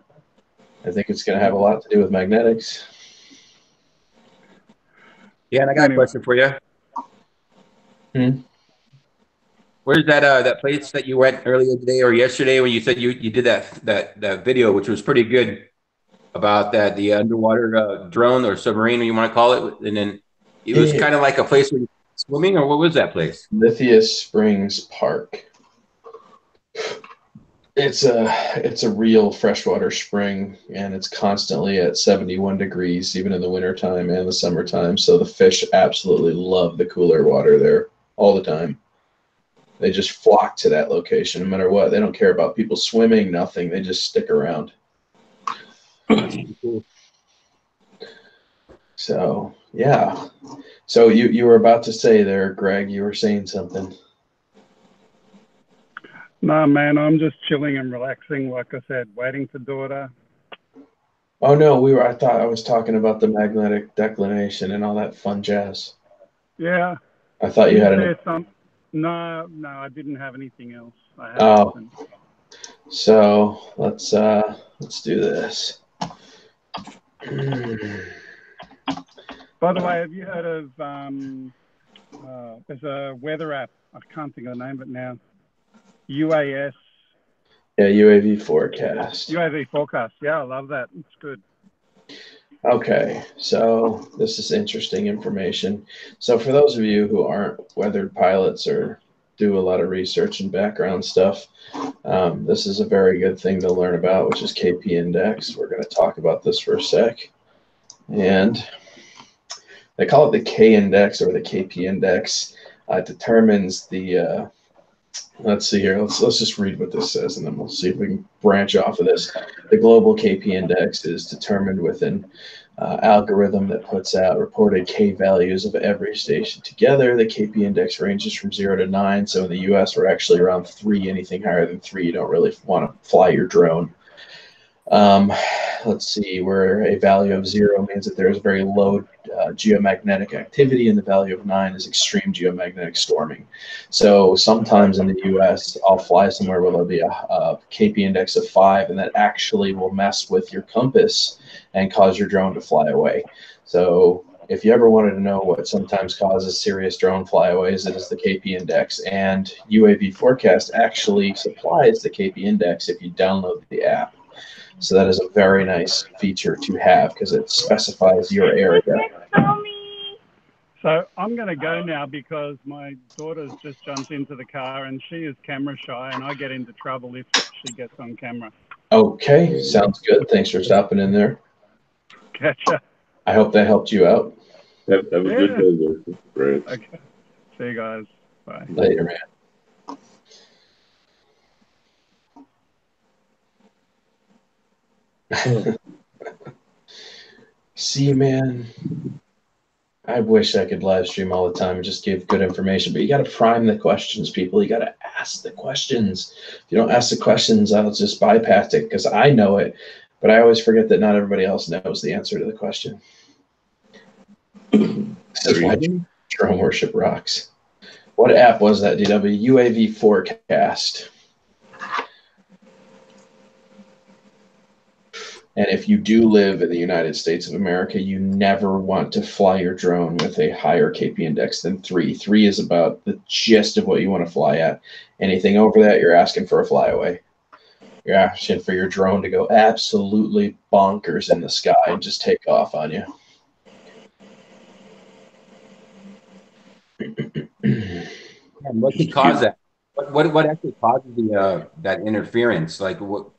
I think it's going to have a lot to do with magnetics. Yeah, and I got a question for you. Where's that place that you went earlier today or yesterday when you said you did that video, which was pretty good, about the underwater drone or submarine, you want to call it, and then it was kind of like a place where you're swimming, or what was that place? Lithia Springs Park. It's a real freshwater spring, and it's constantly at 71 degrees, even in the wintertime and the summertime. So the fish absolutely love the cooler water there all the time. They just flock to that location no matter what. They don't care about people swimming, nothing. They just stick around. So, yeah. So you were about to say there, Greg, you were saying something. No, man, I'm just chilling and relaxing, like I said, waiting for daughter. Oh, no, I thought I was talking about the magnetic declination and all that fun jazz. Yeah. I thought you had No, I didn't have anything else. So let's do this. By the way, have you heard of there's a weather app, I can't think of the name of it now, UAS. Yeah, UAV forecast. UAV forecast, yeah, I love that, it's good. Okay, so this is interesting information. So for those of you who aren't weathered pilots or do a lot of research and background stuff, this is a very good thing to learn about, which is KP index. We're going to talk about this for a sec. And they call it the K index or the KP index. Determines the, let's see here, let's just read what this says, and then we'll see if we can branch off of this. The global KP index is determined with an algorithm that puts out reported K values of every station together. The KP index ranges from 0 to 9. So in the US, we're actually around 3. Anything higher than 3, you don't really want to fly your drone. Let's see, where a value of 0 means that there is very low geomagnetic activity, and the value of 9 is extreme geomagnetic storming. So sometimes in the US, I'll fly somewhere where there'll be a KP index of 5, and that actually will mess with your compass and cause your drone to fly away. So if you ever wanted to know what sometimes causes serious drone flyaways, it is the KP index. And UAV Forecast actually supplies the KP index if you download the app. So that is a very nice feature to have because it specifies your area. So I'm going to go now because my daughter's just jumped into the car and she is camera shy, and I get into trouble if she gets on camera. Okay, sounds good. Thanks for stopping in there. Gotcha. I hope that helped you out. Have a good day, Greg. Okay. See you guys. Bye. Later, man. See, man, I wish I could live stream all the time and just give good information, but you got to prime the questions, people. You got to ask the questions. If you don't ask the questions, I'll just bypass it because I know it, but I always forget that not everybody else knows the answer to the question. This is why drone worship rocks. What app was that, DW? UAV Forecast. And if you do live in the United States of America, you never want to fly your drone with a higher KP index than 3. 3 is about the gist of what you want to fly at. Anything over that, you're asking for a flyaway. You're asking for your drone to go absolutely bonkers in the sky and just take off on you. And what could cause that? What actually causes the that interference? Like what?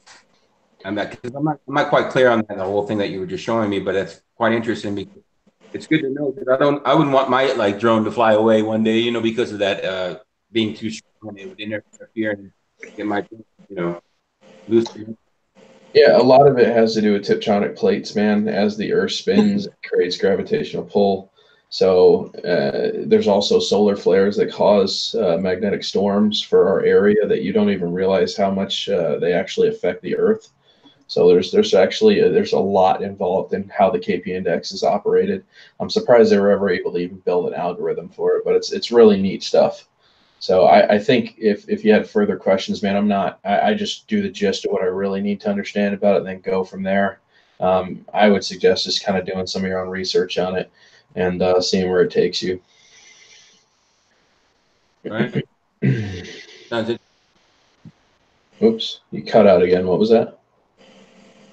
I'm not quite clear on that, the whole thing that you were just showing me, but it's quite interesting because it's good to know because I wouldn't want my like drone to fly away one day, you know, because of that being too strong. It would interfere and get my, you know, loose. Yeah, a lot of it has to do with tectonic plates, man. As the Earth spins, it creates gravitational pull. So there's also solar flares that cause magnetic storms for our area that you don't even realize how much they actually affect the Earth. So there's actually there's a lot involved in how the KP index is operated. I'm surprised they were ever able to even build an algorithm for it, but it's really neat stuff. So I think if you had further questions, man, I just do the gist of what I really need to understand about it and then go from there. I would suggest just kind of doing some of your own research on it and seeing where it takes you. Right. Sounds it. Oops, you cut out again. What was that?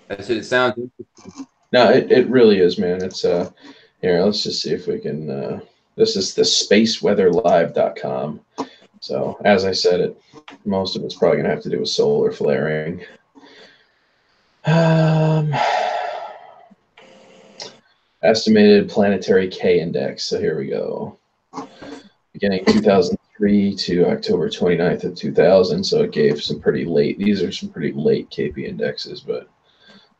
I said it sounds interesting. No, it really is, man. It's here, let's just see if we can this is the spaceweatherlive.com. So as I said, most of it's probably gonna have to do with solar flaring. Estimated planetary K index. So here we go. Beginning 2003 to October 29th of 2000. So it gave some pretty late, these are some pretty late KP indexes, but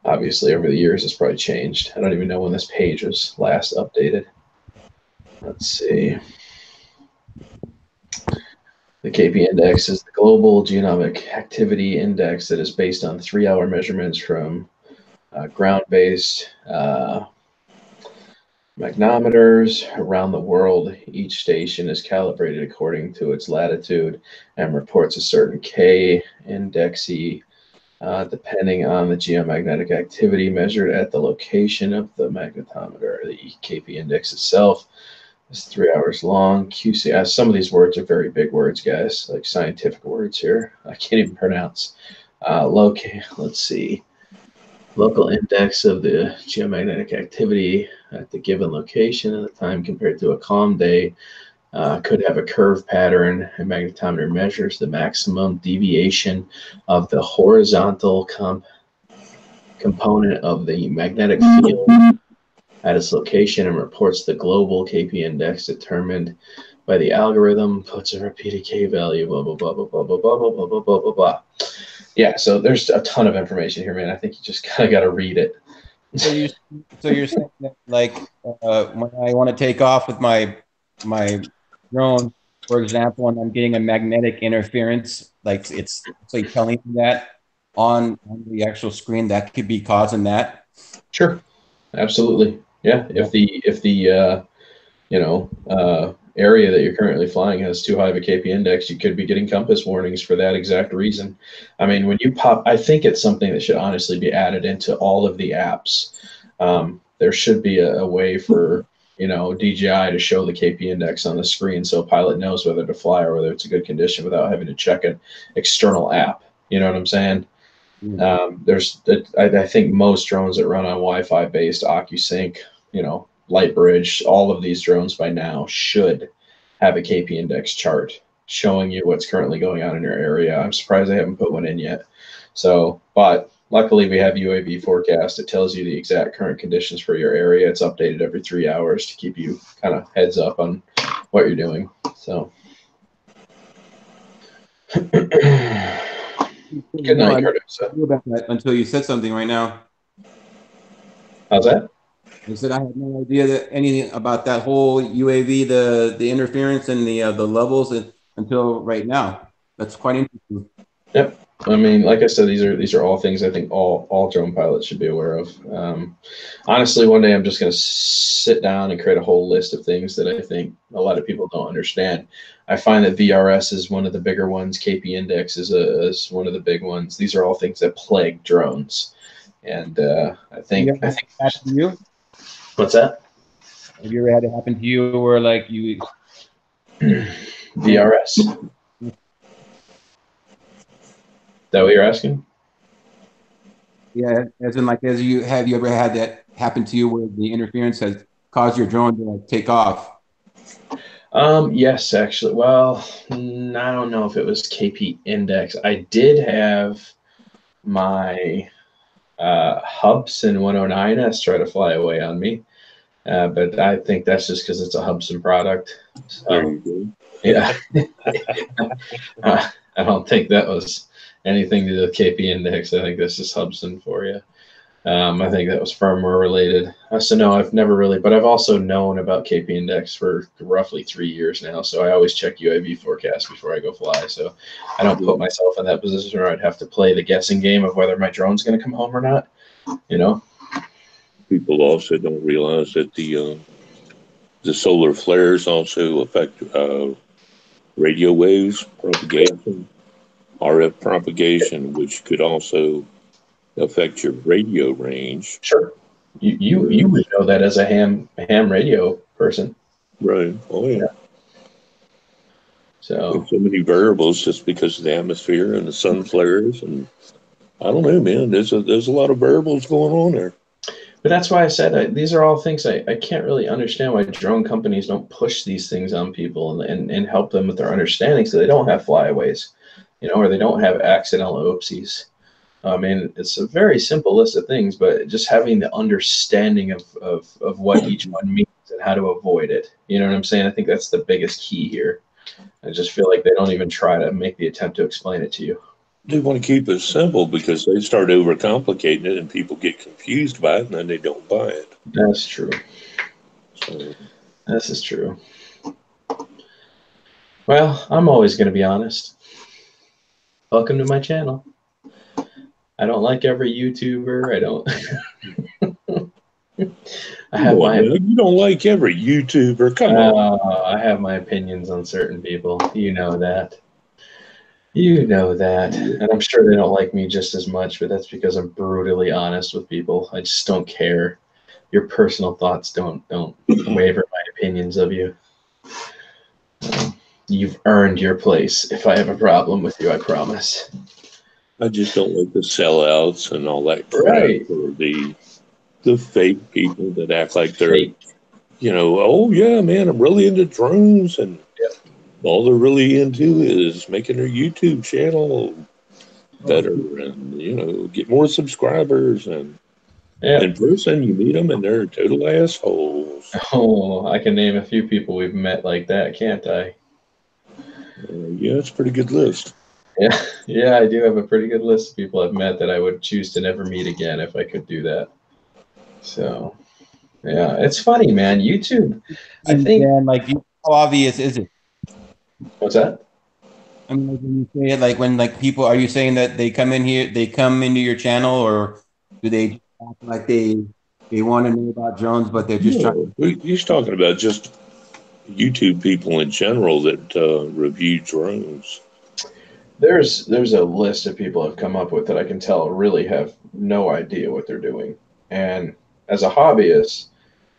obviously over the years it's probably changed. I don't even know when this page was last updated. Let's see. The KP index is the global genomic activity index that is based on 3-hour measurements from ground-based magnometers around the world. Each station is calibrated according to its latitude and reports a certain K indexy depending on the geomagnetic activity measured at the location of the magnetometer. The KP index itself is 3 hours long. QC, some of these words are very big words, guys, like scientific words here. I can't even pronounce. Let's see. Local index of the geomagnetic activity at the given location and the time compared to a calm day could have a curve pattern. A magnetometer measures the maximum deviation of the horizontal component of the magnetic field at its location and reports the global KP index determined by the algorithm, puts a repeated K value, blah, blah, blah, blah, blah, blah, blah, blah, blah, blah, blah, blah. Yeah, so there's a ton of information here, man. I think you just kind of got to read it. So you're saying that, like, when I want to take off with my drone, for example, and I'm getting a magnetic interference, like it's like telling me that on the actual screen, that could be causing that. Sure, absolutely. Yeah, if the area that you're currently flying has too high of a KP index, you could be getting compass warnings for that exact reason. I mean, when you pop, I think it's something that should honestly be added into all of the apps. There should be a way for, DJI to show the KP index on the screen so a pilot knows whether to fly or whether it's a good condition without having to check an external app. You know what I'm saying? I think most drones that run on Wi-Fi based OcuSync, Lightbridge, all of these drones by now should have a KP index chart showing you what's currently going on in your area. I'm surprised they haven't put one in yet. So, but luckily we have UAV forecast. It tells you the exact current conditions for your area. It's updated every 3 hours to keep you kind of heads up on what you're doing. So, good night, Curtis. Until you said something right now. How's that? I said I had no idea that anything about that whole UAV, the interference and the levels until right now. That's quite interesting. Yep. I mean, like I said, these are all things I think all drone pilots should be aware of. Honestly, one day I'm just going to sit down and create a whole list of things that I think a lot of people don't understand. I find that VRS is one of the bigger ones. KP index is one of the big ones. These are all things that plague drones. And I think Happened to you? what's that? Have you ever had it happen to you where like you? VRS. Is that what you're asking? Yeah, as in like, have you ever had that happen to you where the interference has caused your drone to like take off? Yes, actually. Well, I don't know if it was KP Index. I did have my Hubsan 109S try to fly away on me, but I think that's just because it's a Hubsan product. There So, you go. yeah, I don't think that was anything to do with KP Index. I think this is Hubsan for you. I think that was firmware related. So no, I've never really, but I've also known about KP Index for roughly 3 years now. So I always check UAV forecast before I go fly. So I don't put myself in that position where I'd have to play the guessing game of whether my drone's going to come home or not. You know? People also don't realize that the solar flares also affect radio waves propagation, RF propagation, which could also affect your radio range. Sure. You would know that as a ham radio person. Right. Oh yeah. So There's so many variables just because of the atmosphere and the sun flares, and I don't know, man. There's a lot of variables going on there. but that's why I said these are all things I can't really understand why drone companies don't push these things on people and help them with their understanding so they don't have flyaways, you know, or they don't have accidental oopsies. I mean, it's a very simple list of things, but just having the understanding of what each one means and how to avoid it. You know what I'm saying? I think that's the biggest key here. I just feel like they don't even try to make the attempt to explain it to you. They want to keep it simple because they start overcomplicating it and people get confused by it and then they don't buy it. That's true. So, This is true. Well, I'm always going to be honest. Welcome to my channel. I don't like every YouTuber. I don't. I have my. You don't like every YouTuber. Come on. I have my opinions on certain people. You know that. You know that. And I'm sure they don't like me just as much, but that's because I'm brutally honest with people. I just don't care. Your personal thoughts don't waver my opinions of you. You've earned your place. If I have a problem with you, I promise. I just don't like the sellouts and all that crap, Right. or the fake people that act like they're, Fake. you know, oh yeah, man, I'm really into drones, and all they're really into is making their YouTube channel better and, you know, get more subscribers. And in person, you meet them and they're total assholes. Oh, I can name a few people we've met like that, can't I? Yeah, it's a pretty good list. Yeah, I do have a pretty good list of people I've met that I would choose to never meet again if I could do that. So, yeah, it's funny, man. YouTube, I think. And like, how obvious is it? What's that? I mean, like, when you say it, like when like people, are you saying that they come in here, they come into your channel, or do they act like they want to know about drones, but they're just trying? He's talking about just YouTube people in general that review drones. There's a list of people I've come up with that I can tell really have no idea what they're doing. And as a hobbyist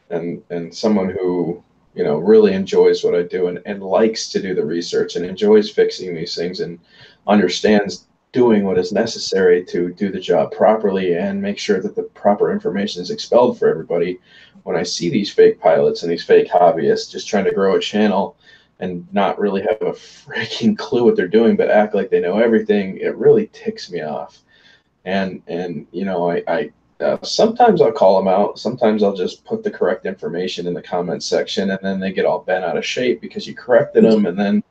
and someone who, you know, really enjoys what I do and likes to do the research and enjoys fixing these things and understands doing what is necessary to do the job properly and make sure that the proper information is expelled for everybody, when I see these fake pilots and these fake hobbyists just trying to grow a channel and not really have a freaking clue what they're doing, but act like they know everything, it really ticks me off. And you know, I sometimes I'll call them out. Sometimes I'll just put the correct information in the comment section, and then they get all bent out of shape because you corrected them, and then,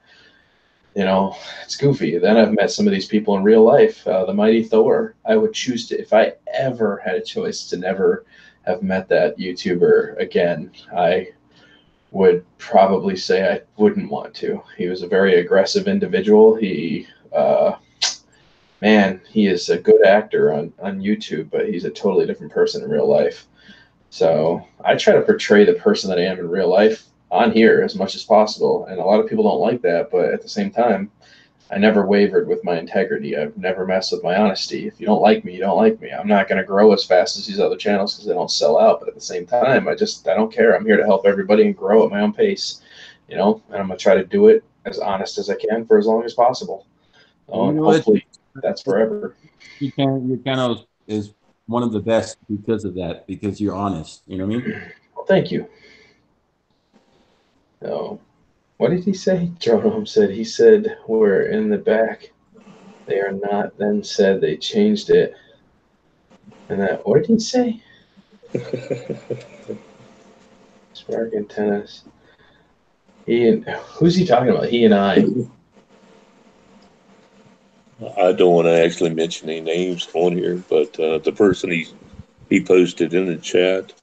you know, it's goofy. Then I've met some of these people in real life. The mighty Thor. I would choose to, if I ever had a choice to never have met that YouTuber again, I would probably say I wouldn't want to. He was a very aggressive individual. He, man, he is a good actor on YouTube, but he's a totally different person in real life. So I try to portray the person that I am in real life on here as much as possible. And a lot of people don't like that, but at the same time, I never wavered with my integrity. I've never messed with my honesty. If you don't like me, you don't like me. I'm not going to grow as fast as these other channels because they don't sell out. But at the same time, I don't care. I'm here to help everybody and grow at my own pace, and I'm going to try to do it as honest as I can for as long as possible. And hopefully that's forever. Your channel is one of the best because of that, because you're honest. You know what I mean? Well, thank you. So, what did he say? Jerome said, he said, we're in the back. They are not, then said they changed it. And that, what did he say? Spark antennas. Who's he talking about? He and I. I don't want to actually mention any names on here, but the person he posted in the chat,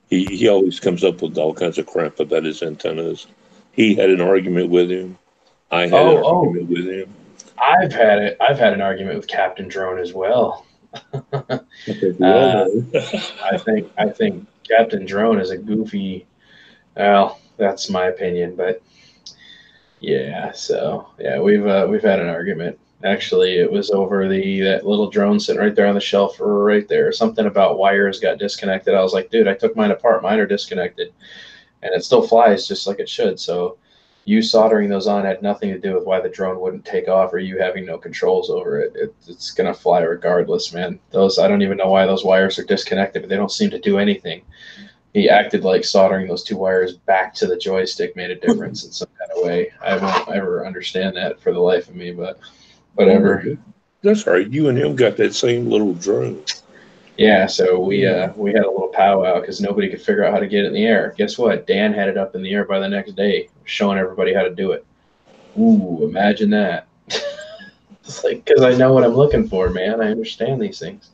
he always comes up with all kinds of crap about his antennas. He had an argument with him. I had an argument with him. I've had an argument with Captain Drone as well. I think Captain Drone is a goofy. Well, that's my opinion, but yeah. So yeah, we've had an argument. Actually, it was over that little drone sitting right there on the shelf, right there. Something about wires got disconnected. I was like, dude, I took mine apart. Mine are disconnected, and it still flies just like it should. So you soldering those on had nothing to do with why the drone wouldn't take off or you having no controls over it. It's going to fly regardless, man. I don't even know why those wires are disconnected, but they don't seem to do anything. He acted like soldering those two wires back to the joystick made a difference in some kind of way. I won't ever understand that for the life of me, but whatever. That's right. You and him got that same little drone. Yeah, so we had a little powwow because nobody could figure out how to get it in the air. Guess what? Dan had it up in the air by the next day, showing everybody how to do it. Ooh, imagine that. It's like, because I know what I'm looking for, man. I understand these things.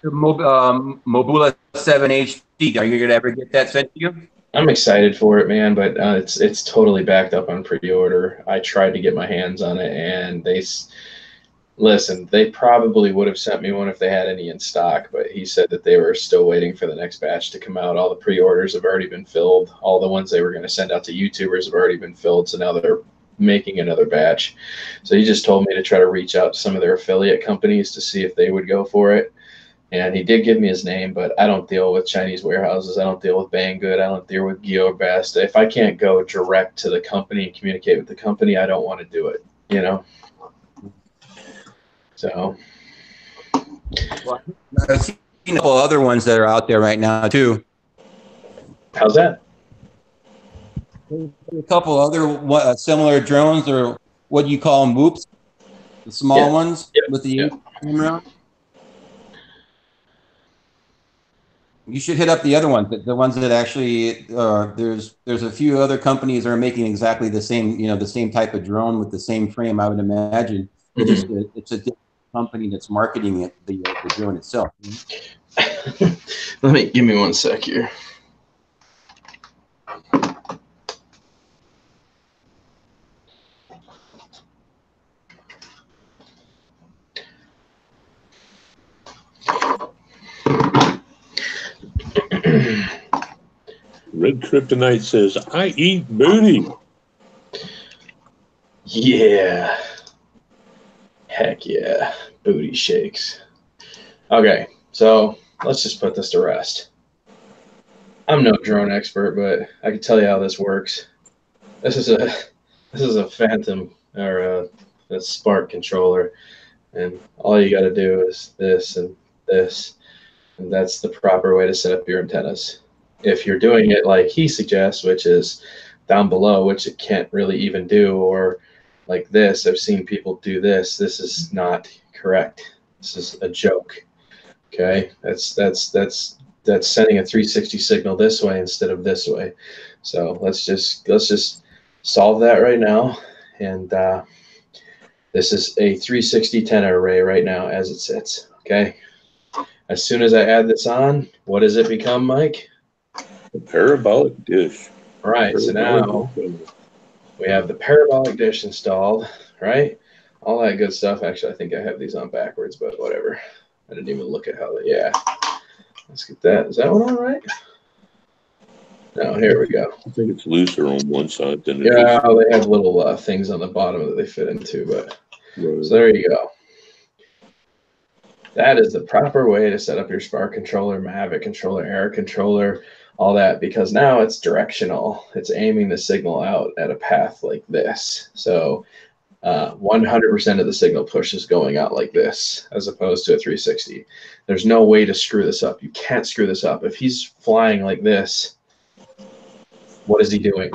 Mobula 7 HD. Are you gonna ever get that sent to you? I'm excited for it, man, but it's totally backed up on pre-order. I tried to get my hands on it, and they probably would have sent me one if they had any in stock, but he said that they were still waiting for the next batch to come out. All the pre-orders have already been filled. All the ones they were going to send out to YouTubers have already been filled, so now they're making another batch. So he just told me to try to reach out to some of their affiliate companies to see if they would go for it. And he did give me his name, but I don't deal with Chinese warehouses. I don't deal with Banggood. I don't deal with GeoBest. If I can't go direct to the company and communicate with the company, I don't want to do it, So, well, I've seen a couple other ones that are out there right now too. How's that? A couple other similar drones, or what you call them, whoops, the small ones with the camera. You should hit up the other ones, the ones that actually there's a few other companies that are making exactly the same, the same type of drone with the same frame. I would imagine it's a different company that's marketing it, the drone itself. Give me one sec here. Red Kryptonite says, I eat booty. Yeah. Heck yeah. Booty shakes. Okay, so let's just put this to rest. I'm no drone expert, but I can tell you how this works. This is a Phantom or a Spark controller, and all you got to do is this and this, and that's the proper way to set up your antennas. If you're doing it like he suggests, which is down below, which it can't really even do, or like this, I've seen people do this. This is not correct. This is a joke. Okay, that's sending a 360 signal this way instead of this way. So let's just solve that right now. And this is a 360 antenna array right now as it sits. Okay. As soon as I add this on, what does it become, Mike? A parabolic dish. Right. So now we have the parabolic dish installed, right? All that good stuff. Actually, I think I have these on backwards, but whatever. I didn't even look at how they, yeah. Let's get that. Is that one all right? No, here we go. I think it's looser on one side than it Yeah, they have little things on the bottom that they fit into, but is. so there you go. That is the proper way to set up your Spark controller, Mavic controller, Air controller, all that, because now it's directional. It's aiming the signal out at a path like this. So 100% of the signal push is going out like this, as opposed to a 360. There's no way to screw this up. You can't screw this up. If he's flying like this, what is he doing?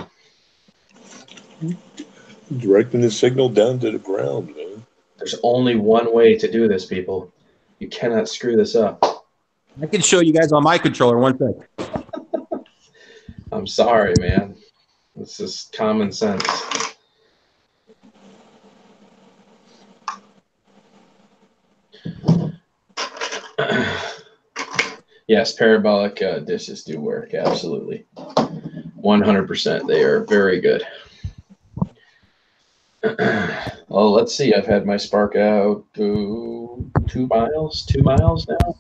Directing the signal down to the ground, man. There's only one way to do this, people. You cannot screw this up. I can show you guys on my controller one thing. I'm sorry, man. This is common sense. Yes, parabolic dishes do work. Absolutely. 100%. They are very good. Well, let's see. I've had my Spark out to 2 miles now.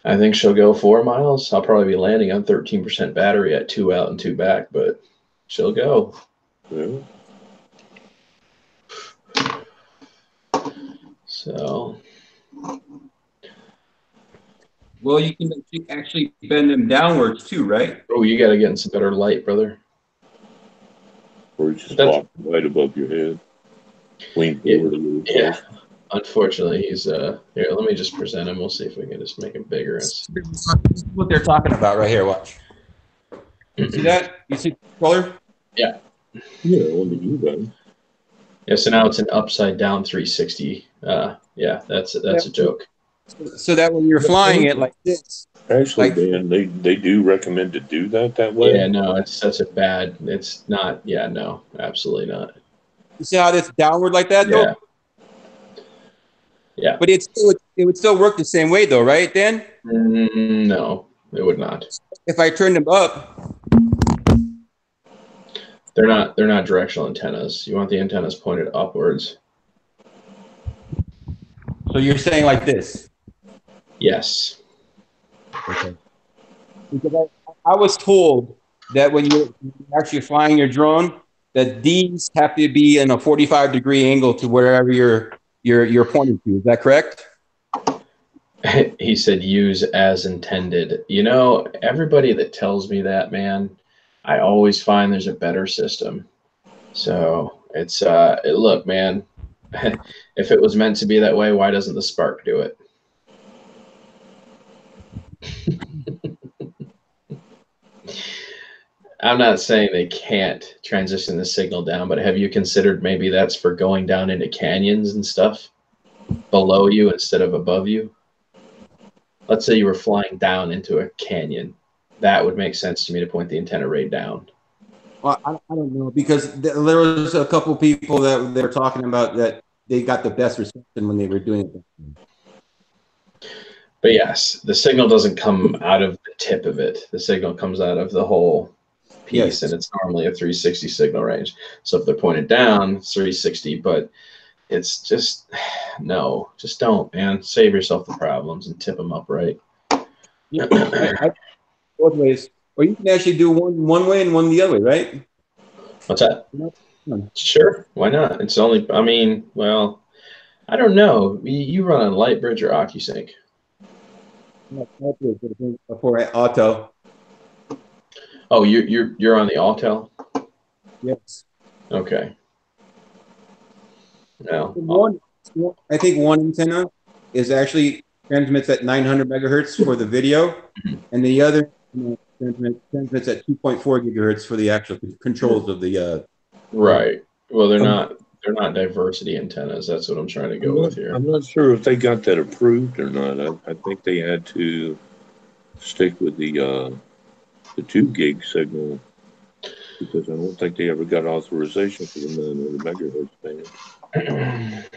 I think she'll go 4 miles. I'll probably be landing on 13% battery at 2 out and 2 back, but she'll go. Yeah. So, Well, you can actually bend them downwards too, right? oh, you got to get in some better light, brother. Or you just That's- walk right above your head. Lean Yeah. forward a little. Yeah. Unfortunately, he's here. Let me just present him. We'll see if we can just make him bigger. What they're talking about right here. Watch. See that? You see the controller? Yeah, on the U-bend. Yeah. So now it's an upside down 360. Yeah, that's a joke. So that when you're flying it like this, Actually, Like- Dan, they do recommend to do that way. Yeah, no, it's such a bad. It's not. Yeah, no, absolutely not. you see how it's downward like that though? Yeah. Yeah. But it would still work the same way though, right, Dan? No, it would not. If I turned them up, They're not directional antennas. You want the antennas pointed upwards. so you're saying like this. Yes. Okay. Because I was told that when you're actually flying your drone, that these have to be in a 45-degree angle to wherever you're pointing to. Is that correct? He said use as intended. You know, everybody that tells me that, man, I always find there's a better system. So it's look, man, if it was meant to be that way, why doesn't the Spark do it? I'm not saying they can't transition the signal down, but have you considered maybe that's for going down into canyons and stuff below you instead of above you? Let's say you were flying down into a canyon. That would make sense to me to point the antenna right down. Well, I don't know because there was a couple people that they were talking about that they got the best reception when they were doing it. But yes, the signal doesn't come out of the tip of it. The signal comes out of the whole piece, Yes. and it's normally a 360 signal range. So if they're pointed down, it's 360, but it's just, no, just don't, man. Save yourself the problems and tip them up right. Yeah, both ways, or you can actually do one way and one the other, right? What's that? No. Sure, why not? It's only, I mean, well, I don't know. You run on Lightbridge or OcuSync? For auto. Oh, you're on the Autel? Yes. Okay. I think one antenna is actually transmits at 900 megahertz for the video, and the other transmits at 2.4 gigahertz for the actual controls of the. Right. Well, they're not diversity antennas. That's what I'm trying to go with here. I'm not sure if they got that approved or not. I think they had to stick with the 2 gig signal because I don't think they ever got authorization for the 900 megahertz band.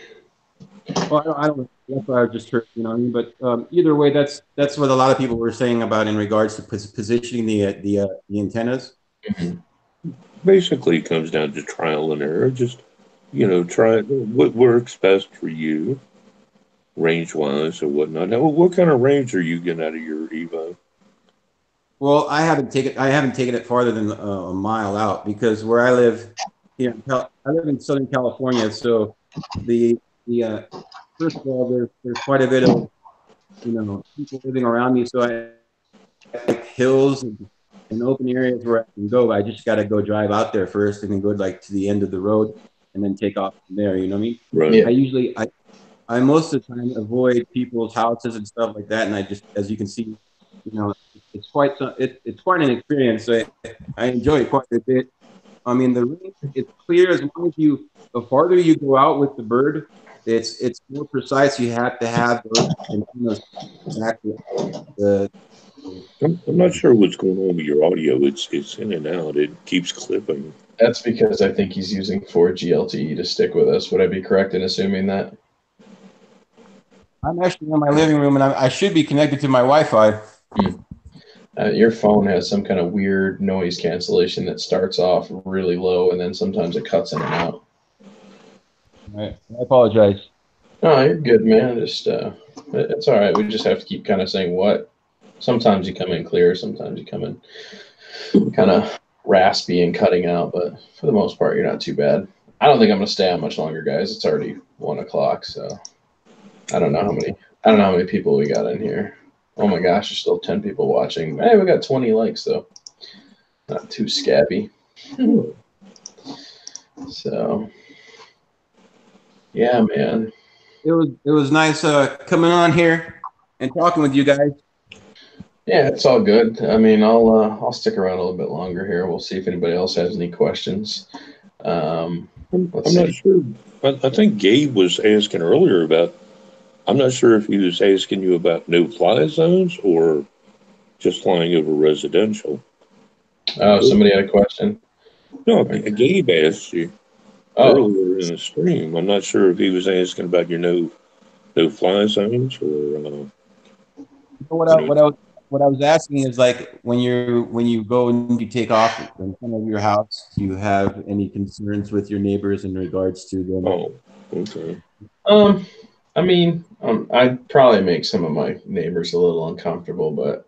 Well, I don't know. That's what I just heard, you know what I mean? But either way, that's what a lot of people were saying about in regards to positioning the antennas. Basically, it comes down to trial and error. Just, try what works best for you, range-wise or whatnot. Now, what kind of range are you getting out of your Evo? Well, I haven't taken it farther than a mile out because where I live, I live in Southern California, so the first of all, there's quite a bit of people living around me, so I like hills and open areas where I can go. I just got to go drive out there first, and then go like to the end of the road, and then take off from there. You know what I mean? Right. Yeah. I most of the time avoid people's houses and stuff like that, and I just, as you can see, it's quite an experience. So I enjoy it quite a bit. I mean, the range, it's clear as long as the farther you go out with the bird, it's more precise. You have to have those antennas exactly. I'm not sure what's going on with your audio. It's in and out. It keeps clipping. That's because I think he's using 4G LTE to stick with us. Would I be correct in assuming that? I'm actually in my living room, and I should be connected to my Wi-Fi. Your phone has some kind of weird noise cancellation that starts off really low, and then sometimes it cuts in and out. All right. I apologize. No, you're good, man. Just it's all right. We just have to keep kind of saying what. Sometimes you come in clear, sometimes you come in kind of raspy and cutting out, but for the most part, you're not too bad. I don't think I'm gonna stay on much longer, guys. It's already 1 o'clock, so I don't know how many people we got in here. Oh my gosh, there's still 10 people watching. Hey, we got 20 likes though. Not too scabby. So yeah, man. It was nice coming on here and talking with you guys. Yeah, it's all good. I mean, I'll stick around a little bit longer here. We'll see if anybody else has any questions. I'm not sure. I think Gabe was asking earlier about. I'm not sure if he was asking you about no-fly zones or just flying over residential. Oh, somebody had a question. No, Gabe asked you earlier in the stream. I'm not sure if he was asking about your no-fly zones or. What I was asking is, like, when you go and you take off in front of your house, do you have any concerns with your neighbors in regards to them? Oh, okay. I mean, I'd probably make some of my neighbors a little uncomfortable, but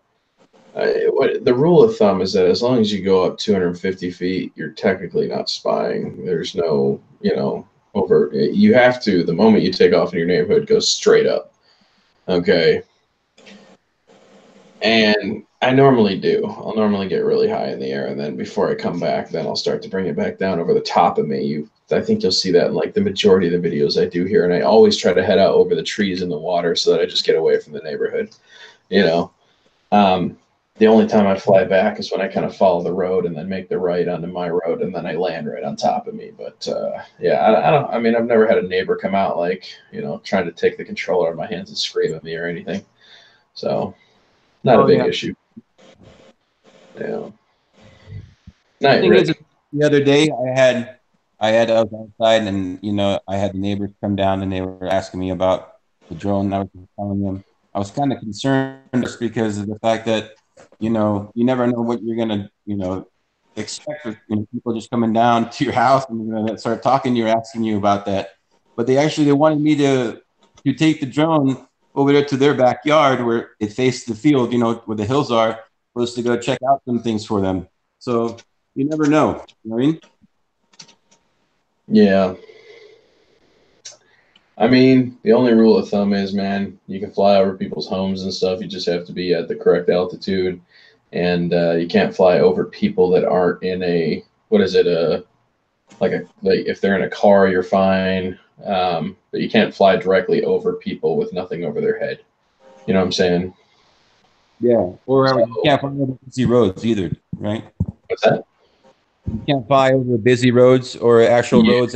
the rule of thumb is that as long as you go up 250 feet, you're technically not spying. There's no, you have to, the moment you take off in your neighborhood, go straight up. Okay. And I normally do. I'll normally get really high in the air, and then before I come back, then I'll start to bring it back down over the top of me. I think you'll see that in like the majority of the videos I do here, and I always try to head out over the trees and the water so that I just get away from the neighborhood. The only time I fly back is when I kind of follow the road and then make the right onto my road, and then I land right on top of me. But I mean, I've never had a neighbor come out like, trying to take the controller out of my hands and scream at me or anything. So not a big issue. Yeah. Night, Rick. The other day I was outside, and I had the neighbors come down and they were asking me about the drone. I was telling them I was kind of concerned just because of the fact that you never know what you're gonna expect with people just coming down to your house and start talking to you, asking you about that. But they wanted me to take the drone over there to their backyard where it faced the field, where the hills are, was to go check out some things for them. So you never know. You know what I mean? Yeah. I mean, the only rule of thumb is, man, you can fly over people's homes and stuff. You just have to be at the correct altitude, and you can't fly over people that aren't in a, what is it? Like if they're in a car, you're fine. But you can't fly directly over people with nothing over their head. You know what I'm saying? Yeah. Or you can't fly over busy roads either, right? What's that? You can't fly over busy roads or actual roads.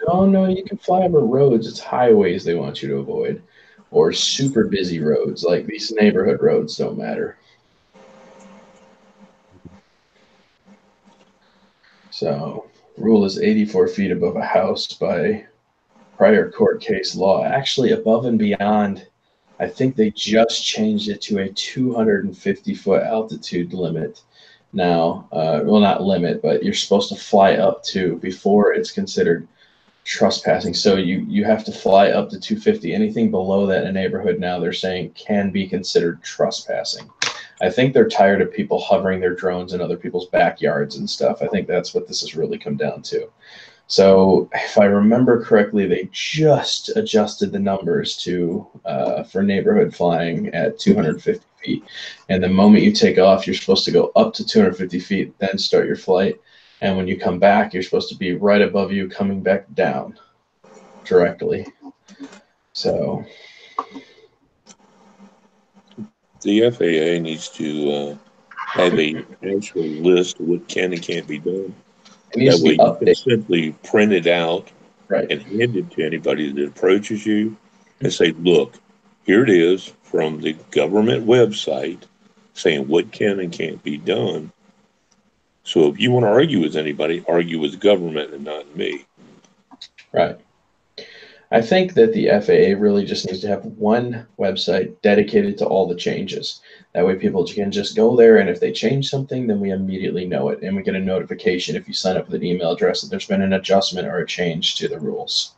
No, you can fly over roads. It's highways they want you to avoid, or super busy roads. Like these neighborhood roads don't matter. So, rule is 84 feet above a house by prior court case law. Actually, above and beyond, I think they just changed it to a 250-foot altitude limit now. Well, not limit, but you're supposed to fly up to before it's considered trespassing. So you have to fly up to 250. Anything below that in a neighborhood now, they're saying can be considered trespassing. I think they're tired of people hovering their drones in other people's backyards and stuff. I think that's what this has really come down to. So if I remember correctly, they just adjusted the numbers to for neighborhood flying at 250 feet. And the moment you take off, you're supposed to go up to 250 feet, then start your flight. And when you come back, you're supposed to be right above you, coming back down directly. So The FAA needs to have a actual list of what can and can't be done. it needs That to way be you can updated. simply print it out Right. and hand it to anybody that approaches you and say, look, here it is from the government website saying what can and can't be done. So if you want to argue with anybody, argue with government and not me. Right. I think that the FAA really just needs to have one website dedicated to all the changes. That way people can just go there, and if they change something, then we immediately know it, and we get a notification if you sign up with an email address that there's been an adjustment or a change to the rules.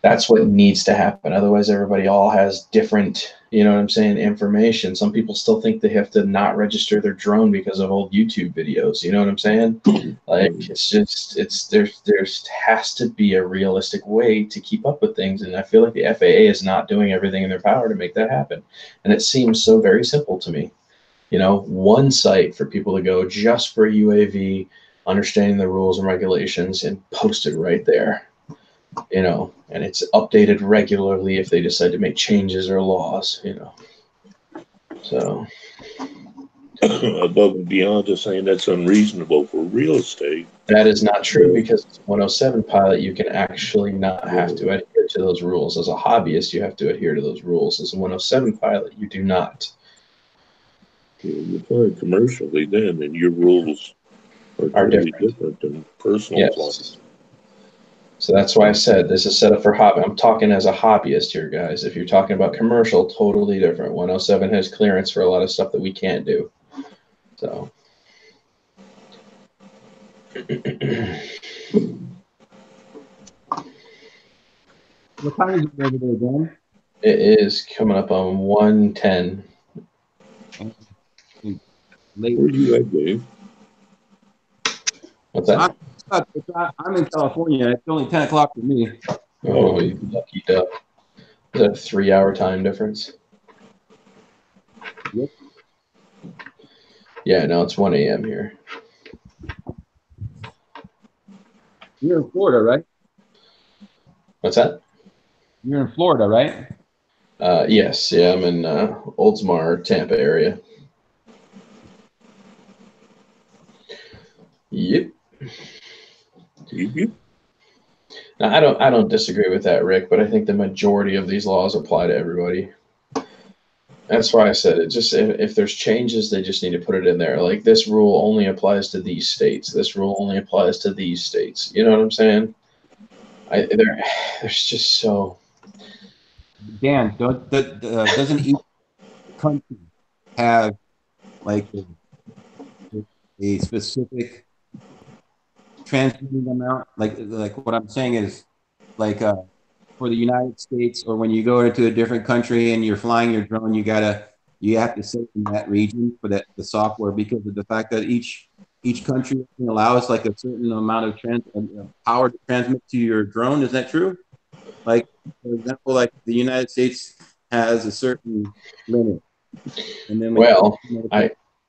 That's what needs to happen. Otherwise, everybody all has different, you know what I'm saying, information. Some people still think they have to not register their drone because of old YouTube videos. You know what I'm saying? Like, it's just, there's has to be a realistic way to keep up with things. And I feel like the FAA is not doing everything in their power to make that happen. And it seems so very simple to me. You know, one site for people to go just for UAV, understanding the rules and regulations, and post it right there. You know, and it's updated regularly if they decide to make changes or laws, you know. So Above and beyond just saying that's unreasonable for real estate. that is not true, because as a 107 pilot, you can actually not have to adhere to those rules. As a hobbyist, you have to adhere to those rules. As a 107 pilot, you do not. You're flying commercially then, and your rules are totally different than personal flights. So that's why I said this is set up for hobby. I'm talking as a hobbyist here, guys. If you're talking about commercial, totally different. 107 has clearance for a lot of stuff that we can't do. So. What time is it over there, Dan? It is coming up on 1:10. Late. Where are you at, Dave? What's that? I'm in California. It's only 10 o'clock for me. Oh, you lucky duck. Is that a 3-hour time difference? Yep. Yeah, no, it's 1 a.m. here. You're in Florida, right? What's that? You're in Florida, right? Yes, yeah, I'm in Oldsmar, Tampa area. Yep. Now, I don't disagree with that, Rick, but I think the majority of these laws apply to everybody. That's why I said it. Just if there's changes, they just need to put it in there. Like, this rule only applies to these states. This rule only applies to these states. You know what I'm saying? There's just so. Dan, doesn't each country have like a specific transmitting amount? Like what I'm saying is, like for the United States, or when you go into a different country and you're flying your drone, you have to set in that region for the software, because of the fact that each country allows like a certain amount of power to transmit to your drone. Is that true? Like, for example, like the United States has a certain limit. And then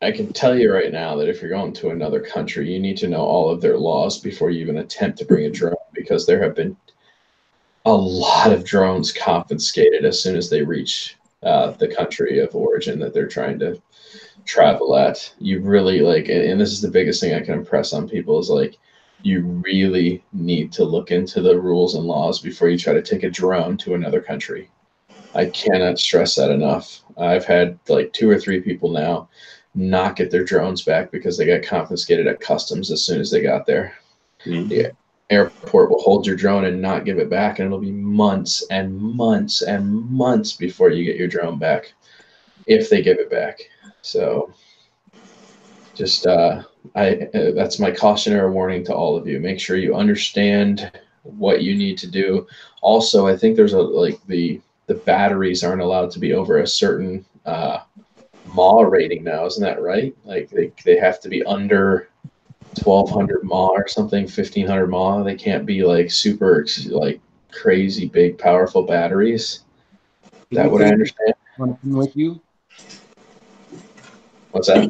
I can tell you right now that if you're going to another country, you need to know all of their laws before you even attempt to bring a drone, because there have been a lot of drones confiscated as soon as they reach the country of origin that they're trying to travel at. You really and this is the biggest thing I can impress on people, is like, you really need to look into the rules and laws before you try to take a drone to another country. I cannot stress that enough. I've had like 2 or 3 people now not get their drones back because they got confiscated at customs as soon as they got there. Mm-hmm. The airport will hold your drone and not give it back, and it'll be months and months and months before you get your drone back, if they give it back. So just that's my cautionary warning to all of you. Make sure you understand what you need to do. Also, I think there's the batteries aren't allowed to be over a certain mAh rating now, isn't that right? Like they have to be under 1200 mAh or something, 1500 mAh. They can't be like super like crazy big powerful batteries. Is that what I understand? With you? What's that?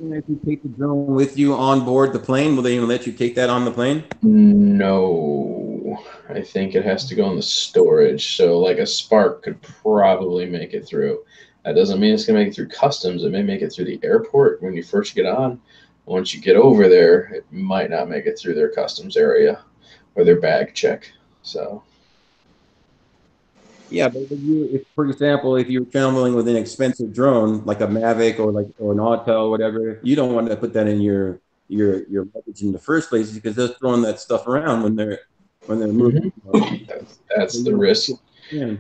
If you take the drone with you on board the plane, will they even let you take that on the plane? No, I think it has to go in the storage. So like a Spark could probably make it through. That doesn't mean it's gonna make it through customs. It may make it through the airport when you first get on. Once you get over there, it might not make it through their customs area or their bag check. So Yeah, but if, for example, if you're traveling with an expensive drone like a Mavic or an Autel or whatever, you don't want to put that in your luggage in the first place because they're throwing that stuff around when they're moving. that's the risk. Yeah.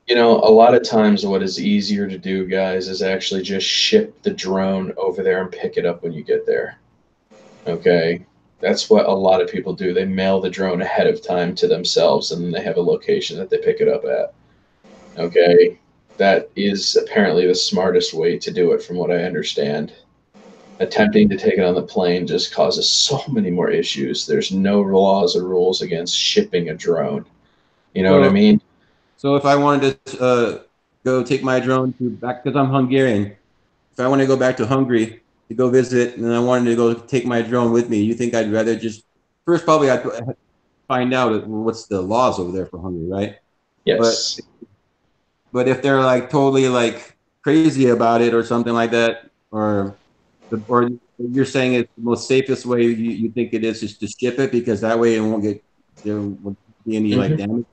You know, a lot of times what is easier to do, guys, is actually just ship the drone over there and pick it up when you get there. Okay? That's what a lot of people do. They mail the drone ahead of time to themselves, and then they have a location that they pick it up at. Okay? That is apparently the smartest way to do it, from what I understand. Attempting to take it on the plane just causes so many more issues. There's no laws or rules against shipping a drone. You know what I mean? So if I wanted to go take my drone back, because I'm Hungarian, if I want to go back to Hungary to go visit, and I wanted to go take my drone with me, you think I'd rather just first probably I'd find out what's the laws over there for Hungary, right? Yes. But if they're like totally like crazy about it or something like that, or you're saying it's the most safest way you think it is just to ship it because that way it won't get there won't be any like damage.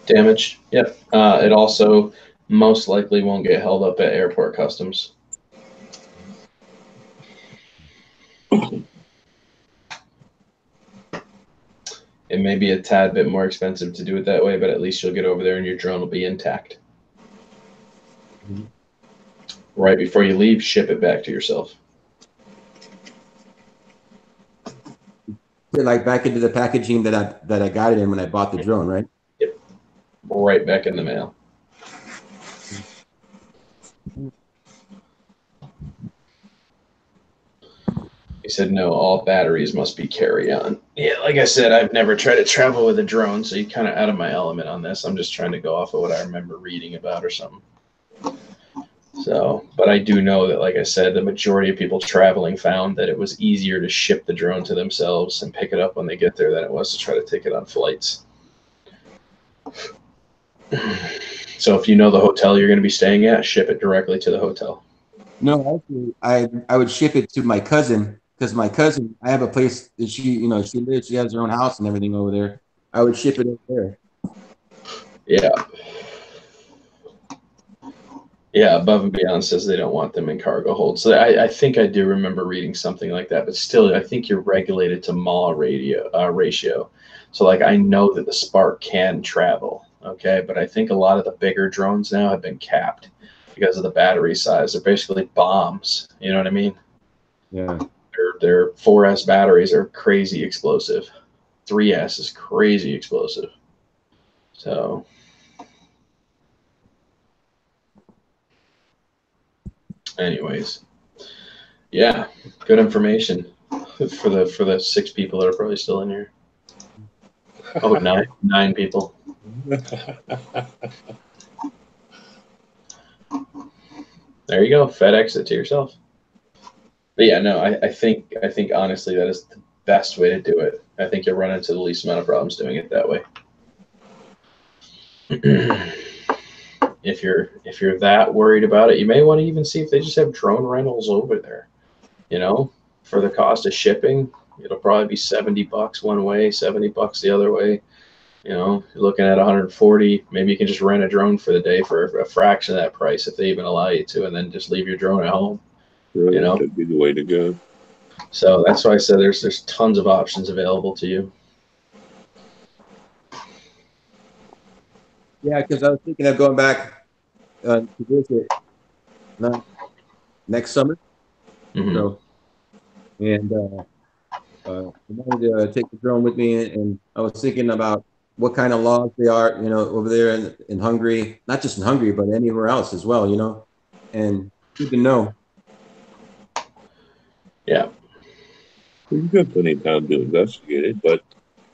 Damage. Yep. It also most likely won't get held up at airport customs. It may be a tad bit more expensive to do it that way, but at least you'll get over there and your drone will be intact. Right before you leave, ship it back to yourself. Like back into the packaging that I got it in when I bought the drone, right? Yep. Right back in the mail. He said, no, all batteries must be carry-on. Yeah, like I said, I've never tried to travel with a drone, so you're kind of out of my element on this. I'm just trying to go off of what I remember reading about or something. So, but I do know that, like I said, the majority of people traveling found that it was easier to ship the drone to themselves and pick it up when they get there than it was to try to take it on flights. So if you know the hotel you're going to be staying at, ship it directly to the hotel. No, actually, I would ship it to my cousin because my cousin, I have a place that she lives, she has her own house and everything over there. I would ship it over there. Yeah. Yeah, Above and Beyond says they don't want them in cargo holds. So I think I do remember reading something like that, but still, I think you're regulated to mAh ratio. So, like, I know that the Spark can travel, okay? But I think a lot of the bigger drones now have been capped because of the battery size. They're basically bombs, you know what I mean? Yeah. Their 4S batteries are crazy explosive. 3S is crazy explosive. So... anyways, yeah, good information for the 6 people that are probably still in here. Oh, nine people. There you go. FedEx it to yourself. But yeah, no, I think honestly that is the best way to do it. I think you'll run into the least amount of problems doing it that way. If you're that worried about it, you may want to even see if they just have drone rentals over there. You know, for the cost of shipping, it'll probably be $70 one way, $70 the other way. You know, you're looking at 140. Maybe you can just rent a drone for the day for a fraction of that price if they even allow you to, and then just leave your drone at home. Really, you know, that'd be the way to go. So that's why I said there's tons of options available to you. Yeah, because I was thinking of going back to visit next summer. Mm-hmm. So, and I wanted to take the drone with me, and I was thinking about what kind of laws they are, over there in Hungary, not just in Hungary, but anywhere else as well, and Good to know. Yeah. We've got plenty of time to investigate it, but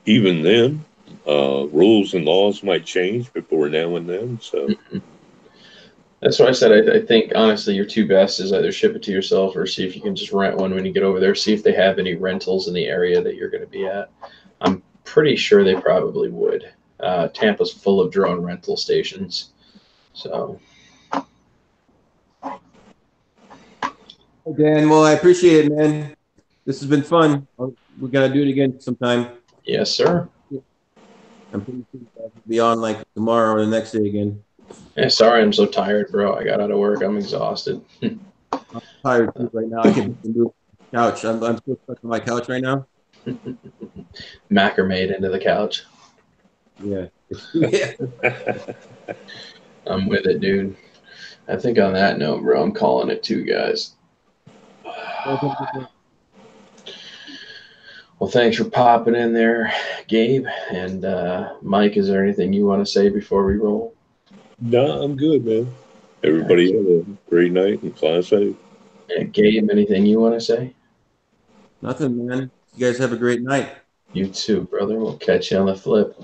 even then, rules and laws might change before now and then. So That's why I said I think honestly your two best is either ship it to yourself or see if you can just rent one when you get over there. See if they have any rentals in the area that you're going to be at. I'm pretty sure they probably would. Tampa's full of drone rental stations, so Dan, well, I appreciate it, man. This has been fun. We got to do it again sometime. yes, sir. I'm pretty sure I'll be on like tomorrow or the next day again. Yeah, sorry, I'm so tired, bro. I got out of work. I'm exhausted. I'm tired too right now. I can do couch. I'm still stuck on my couch right now. Macrame into the couch. Yeah. Yeah. I'm with it, dude. I think on that note, bro, I'm calling it too, guys. Well, thanks for popping in there, Gabe. And Mike, is there anything you want to say before we roll? no, I'm good, man. Everybody have a great night and fly safe. Gabe, anything you want to say? Nothing, man. You guys have a great night. You too, brother. We'll catch you on the flip.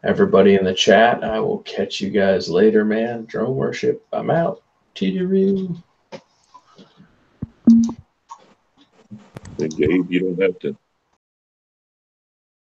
Everybody in the chat, I will catch you guys later, man. Drone worship, I'm out. To And Gabe, you don't have to